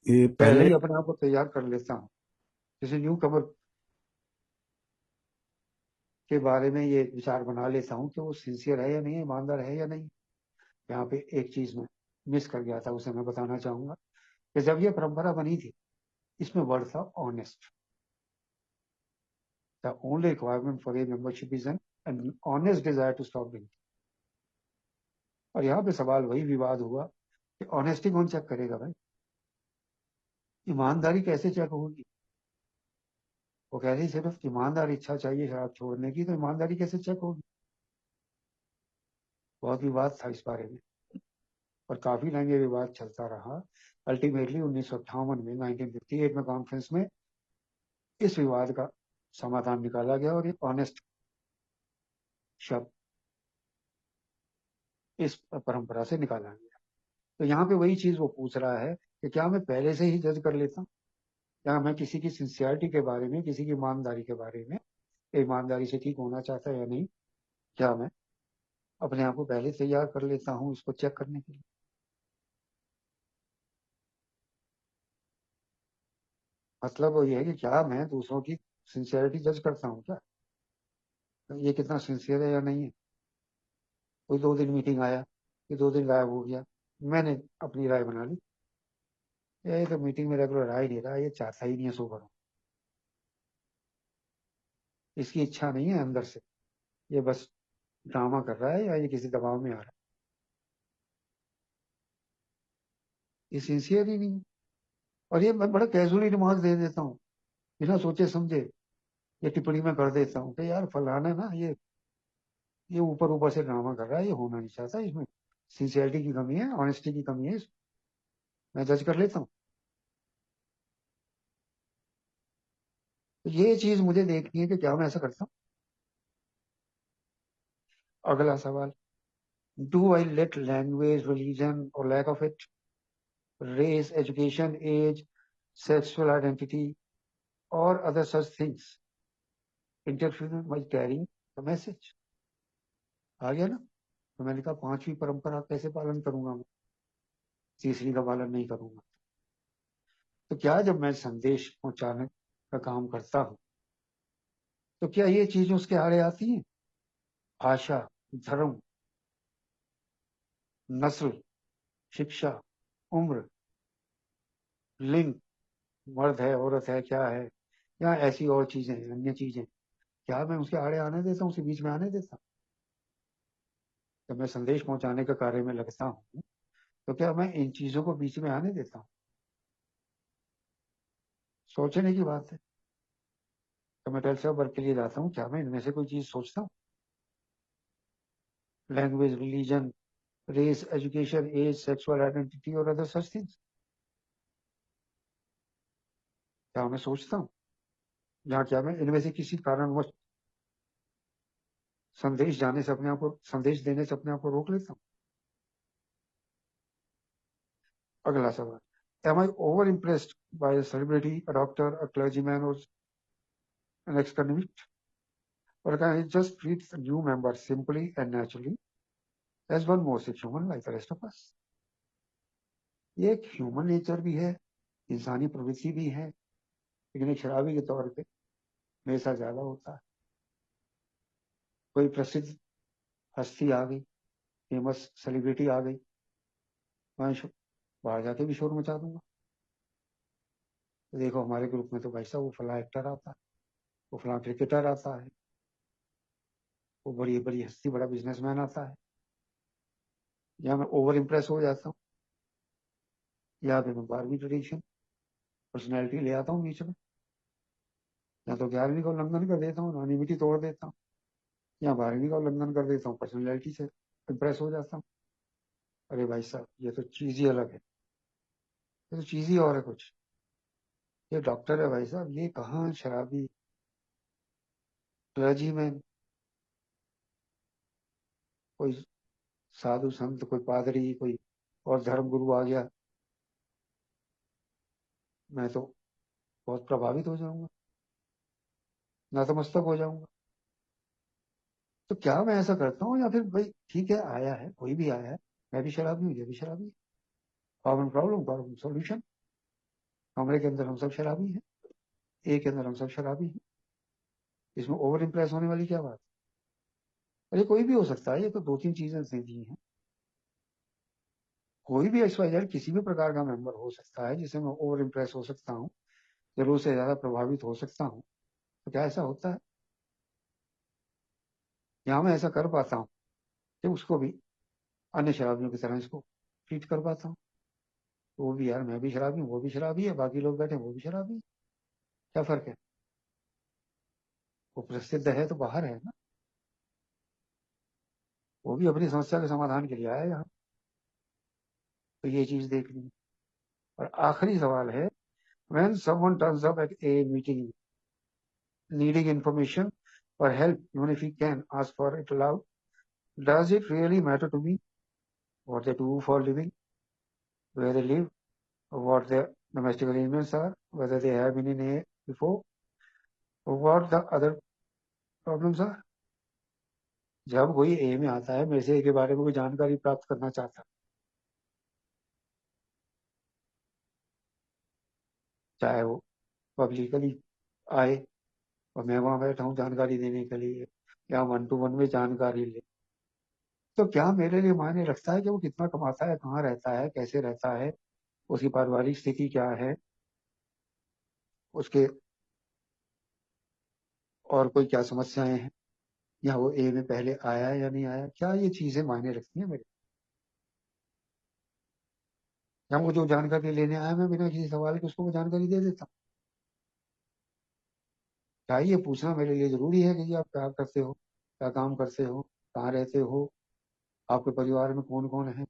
ये पहले पहले ही अपने आप को तैयार कर लेता हूँ, जैसे न्यू कमर के बारे में ये विचार बना लेता हूँ कि वो सिंसियर है या नहीं, ईमानदार है या नहीं? यहाँ पे एक चीज मैं मिस कर गया था, उसे मैं बताना चाहूंगा कि जब ये परंपरा बनी थी, इसमें वर्ड था honest. The only requirement for a membership is an honest desire to stop drinking. और यहाँ पे सवाल वही विवाद हुआ कि ऑनेस्टी कौन चेक करेगा भाई? ईमानदारी कैसे चेक होगी? वो कह रही सिर्फ ईमानदार इच्छा चाहिए शराब छोड़ने की, तो ईमानदारी कैसे चेक होगी? बहुत विवाद था इस बारे में, और काफी टाइम ये विवाद चलता रहा। अल्टीमेटली 1958 में, 1958 में कॉन्फ्रेंस में इस विवाद का समाधान निकाला गया, और ये ऑनेस्ट शब्द इस परंपरा से निकाला गया। तो यहाँ पे वही चीज वो पूछ रहा है कि क्या मैं पहले से ही जज कर लेता हूँ, या मैं किसी की सिंसियरिटी के बारे में, किसी की ईमानदारी के बारे में, ईमानदारी से ठीक होना चाहता है या नहीं, क्या मैं अपने आप को पहले तैयार कर लेता हूँ इसको चेक करने के लिए? मतलब वो ये है कि क्या मैं दूसरों की सिंसियरिटी जज करता हूँ क्या, ये कितना सिंसियर है या नहीं है? कोई 2 दिन मीटिंग आया, ये 2 दिन गायब हो गया, मैंने अपनी राय बना ली, ये तो मीटिंग में रेगुलर आ ही नहीं रहा, ये चाहता ही नहीं है सोबर हो, इसकी इच्छा नहीं है अंदर से, ये बस ड्रामा कर रहा है, या ये किसी दबाव में आ रहा है, ये सिंसियर ही नहीं है। और ये मैं बड़ा कैजुअली रिमार्क दे देता हूँ, बिना सोचे समझे ये टिप्पणी में कर देता हूँ कि यार फलाना ना, ये ऊपर ऊपर से ड्रामा कर रहा है, ये होना नहीं चाहता, इसमें सिंसियरिटी की कमी है, ऑनेस्टी की कमी है, मैं जज कर लेता हूँ। तो ये चीज मुझे देखनी है कि क्या मैं ऐसा करता हूँ। अगला सवाल, do I let language, religion or lack of it, race, education, age, sexual identity, or other such things interfere by carrying the message? आ गया ना। तो मैंने कहा 5वीं परंपरा कैसे पालन करूंगा मैं, तीसरी का पालन नहीं करूंगा। तो क्या जब मैं संदेश पहुंचाने का काम करता हूं तो क्या ये चीजें उसके आड़े आती हैं? भाषा, धर्म, नस्ल, शिक्षा, उम्र, लिंग, मर्द है औरत है क्या है, या ऐसी और चीजें, अन्य चीजें, क्या मैं उसके आड़े आने देता हूँ, उसके बीच में आने देता हूँ? जब मैं संदेश पहुंचाने का कार्य में लगता हूँ तो क्या मैं इन चीजों को बीच में आने देता हूँ? सोचने की बात है। तो मैं टेल्स ऑफ वर्क के लिए जाता हूँ, क्या मैं इनमें से कोई चीज सोचता हूँ? Language, religion, race, education, age, sexual identity or other such things, क्या मैं सोचता हूँ? या क्या मैं इनमें से किसी कारणवश संदेश जाने से अपने आप को, संदेश देने से अपने आप को रोक लेता हूँ? अगला सवाल, am I over impressed by a celebrity, a doctor, a clergyman or an ex-convict, or can I just treat the new member simply and naturally as one more sick human like the rest of us? ये एक ह्यूमन नेचर भी है, इंसानी प्रवृत्ति भी है, लेकिन एक शराबी के तौर पे मेरे साथ ज्यादा होता है। कोई प्रसिद्ध हस्ती आ गई, फेमस सेलिब्रिटी आ गई, मैं बाहर जाके भी शोर मचा दूंगा। तो देखो हमारे ग्रुप में तो भाई साहब वो फला एक्टर आता है, वो फला क्रिकेटर आता है, वो बड़ी बड़ी हस्ती, बड़ा बिजनेसमैन आता है। या मैं ओवर इम्प्रेस हो जाता हूँ, या फिर मैं 12वीं ट्रेडिशन पर्सनैलिटी ले आता हूँ बीच में, या तो 11वीं का उल्लंघन कर देता हूँ, अनोनिमिटी तोड़ देता हूँ, या 12वीं का उल्लंघन कर देता हूँ, पर्सनैलिटी से इम्प्रेस हो जाता हूँ। अरे भाई साहब ये तो चीज ही अलग है, ये तो चीज ही और है कुछ। ये डॉक्टर है भाई साहब, ये कहाँ शराबी, क्लर्जी में कोई साधु संत, कोई पादरी, कोई और धर्म गुरु आ गया, मैं तो बहुत प्रभावित हो जाऊंगा, नतमस्तक हो जाऊंगा। तो क्या मैं ऐसा करता हूँ, या फिर भाई ठीक है आया है, कोई भी आया है, मैं भी शराबी हूँ, ये भी शराबी है, कॉमन प्रॉब्लम कॉमन सॉल्यूशन। कमरे के अंदर हम सब शराबी हैं, एक के अंदर हम सब शराबी हैं, इसमें ओवर इम्प्रेस होने वाली क्या बात है? अरे कोई भी हो सकता है, ये तो 2-3 चीजें दे दी हैं। कोई भी XYZ किसी भी प्रकार का मेंबर हो सकता है जिसे मैं ओवर इम्प्रेस हो सकता हूँ, जरूर से ज्यादा प्रभावित हो सकता हूँ। तो क्या ऐसा होता है? यहाँ मैं ऐसा कर पाता हूँ कि उसको भी अन्य शराबियों की तरह इसको ट्रीट कर पाता हूँ। तो वो भी यार, मैं भी शराबी हूँ, वो भी शराबी है, बाकी लोग बैठे वो भी शराबी है, क्या फर्क है? वो प्रसिद्ध है तो बाहर है ना, वो भी अपनी समस्या के समाधान के लिए आया है यहाँ। तो ये चीज देखनी है। और आखिरी सवाल है, when someone turns up at a meeting needing information or help, even if he can ask for it aloud, does it really matter to me what they do for a living, where they live, or what their domestic arrangements are, whether they have been in A before, or what the other problems are? जब कोई ए में आता है, मेरे से ए के बारे में कोई जानकारी प्राप्त करना चाहता है, चाहे वो पब्लिकली आए और मैं वहां बैठा हूँ जानकारी देने के लिए, या 1-to-1 में जानकारी ले, तो क्या मेरे लिए मायने रखता है कि वो कितना कमाता है, कहाँ रहता है, कैसे रहता है, उसकी पारिवारिक स्थिति क्या है, उसके और कोई क्या समस्याएं हैं, या वो ए में पहले आया है या नहीं आया? क्या ये चीजें मायने रखती हैं मेरे? या वो जो जानकारी लेने आया, मैं बिना किसी सवाल के उसको वो जानकारी दे देता हूँ? क्या ये पूछना मेरे लिए जरूरी है कि जी आप क्या करते हो, क्या काम करते हो, कहाँ रहते हो, आपके परिवार में कौन कौन है,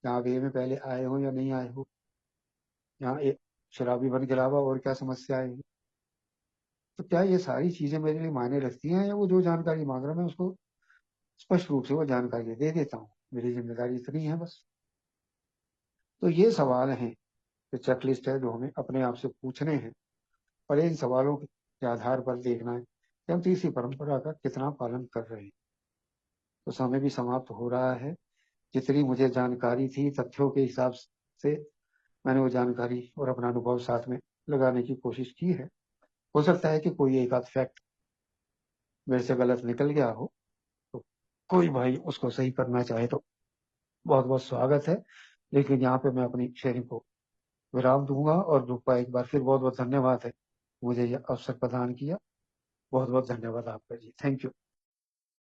या आप ए में पहले आए हो या नहीं आए हो, यहाँ एक शराबी बन के अलावा और क्या समस्याएं हैं? तो क्या ये सारी चीजें मेरे लिए मायने रखती हैं, या वो जो जानकारी मांग रहा है मैं उसको स्पष्ट रूप से वो जानकारी दे देता हूँ? मेरी जिम्मेदारी इतनी है बस। तो ये सवाल हैं, जो चेकलिस्ट है, जो हमें अपने आप से पूछने हैं, और इन सवालों के आधार पर देखना है कि हम तीसरी परंपरा का कितना पालन कर रहे हैं। तो समय भी समाप्त हो रहा है। जितनी मुझे जानकारी थी तथ्यों के हिसाब से मैंने वो जानकारी और अपना अनुभव साथ में लगाने की कोशिश की है। हो सकता है कि कोई एक आध फैक्ट मेरे से गलत निकल गया हो, तो कोई भाई उसको सही करना चाहे तो बहुत बहुत स्वागत है। लेकिन यहाँ पे मैं अपनी शेयरिंग को विराम दूंगा और रूपा एक बार फिर बहुत बहुत धन्यवाद है, मुझे यह अवसर प्रदान किया। बहुत बहुत धन्यवाद आपका जी, थैंक यू।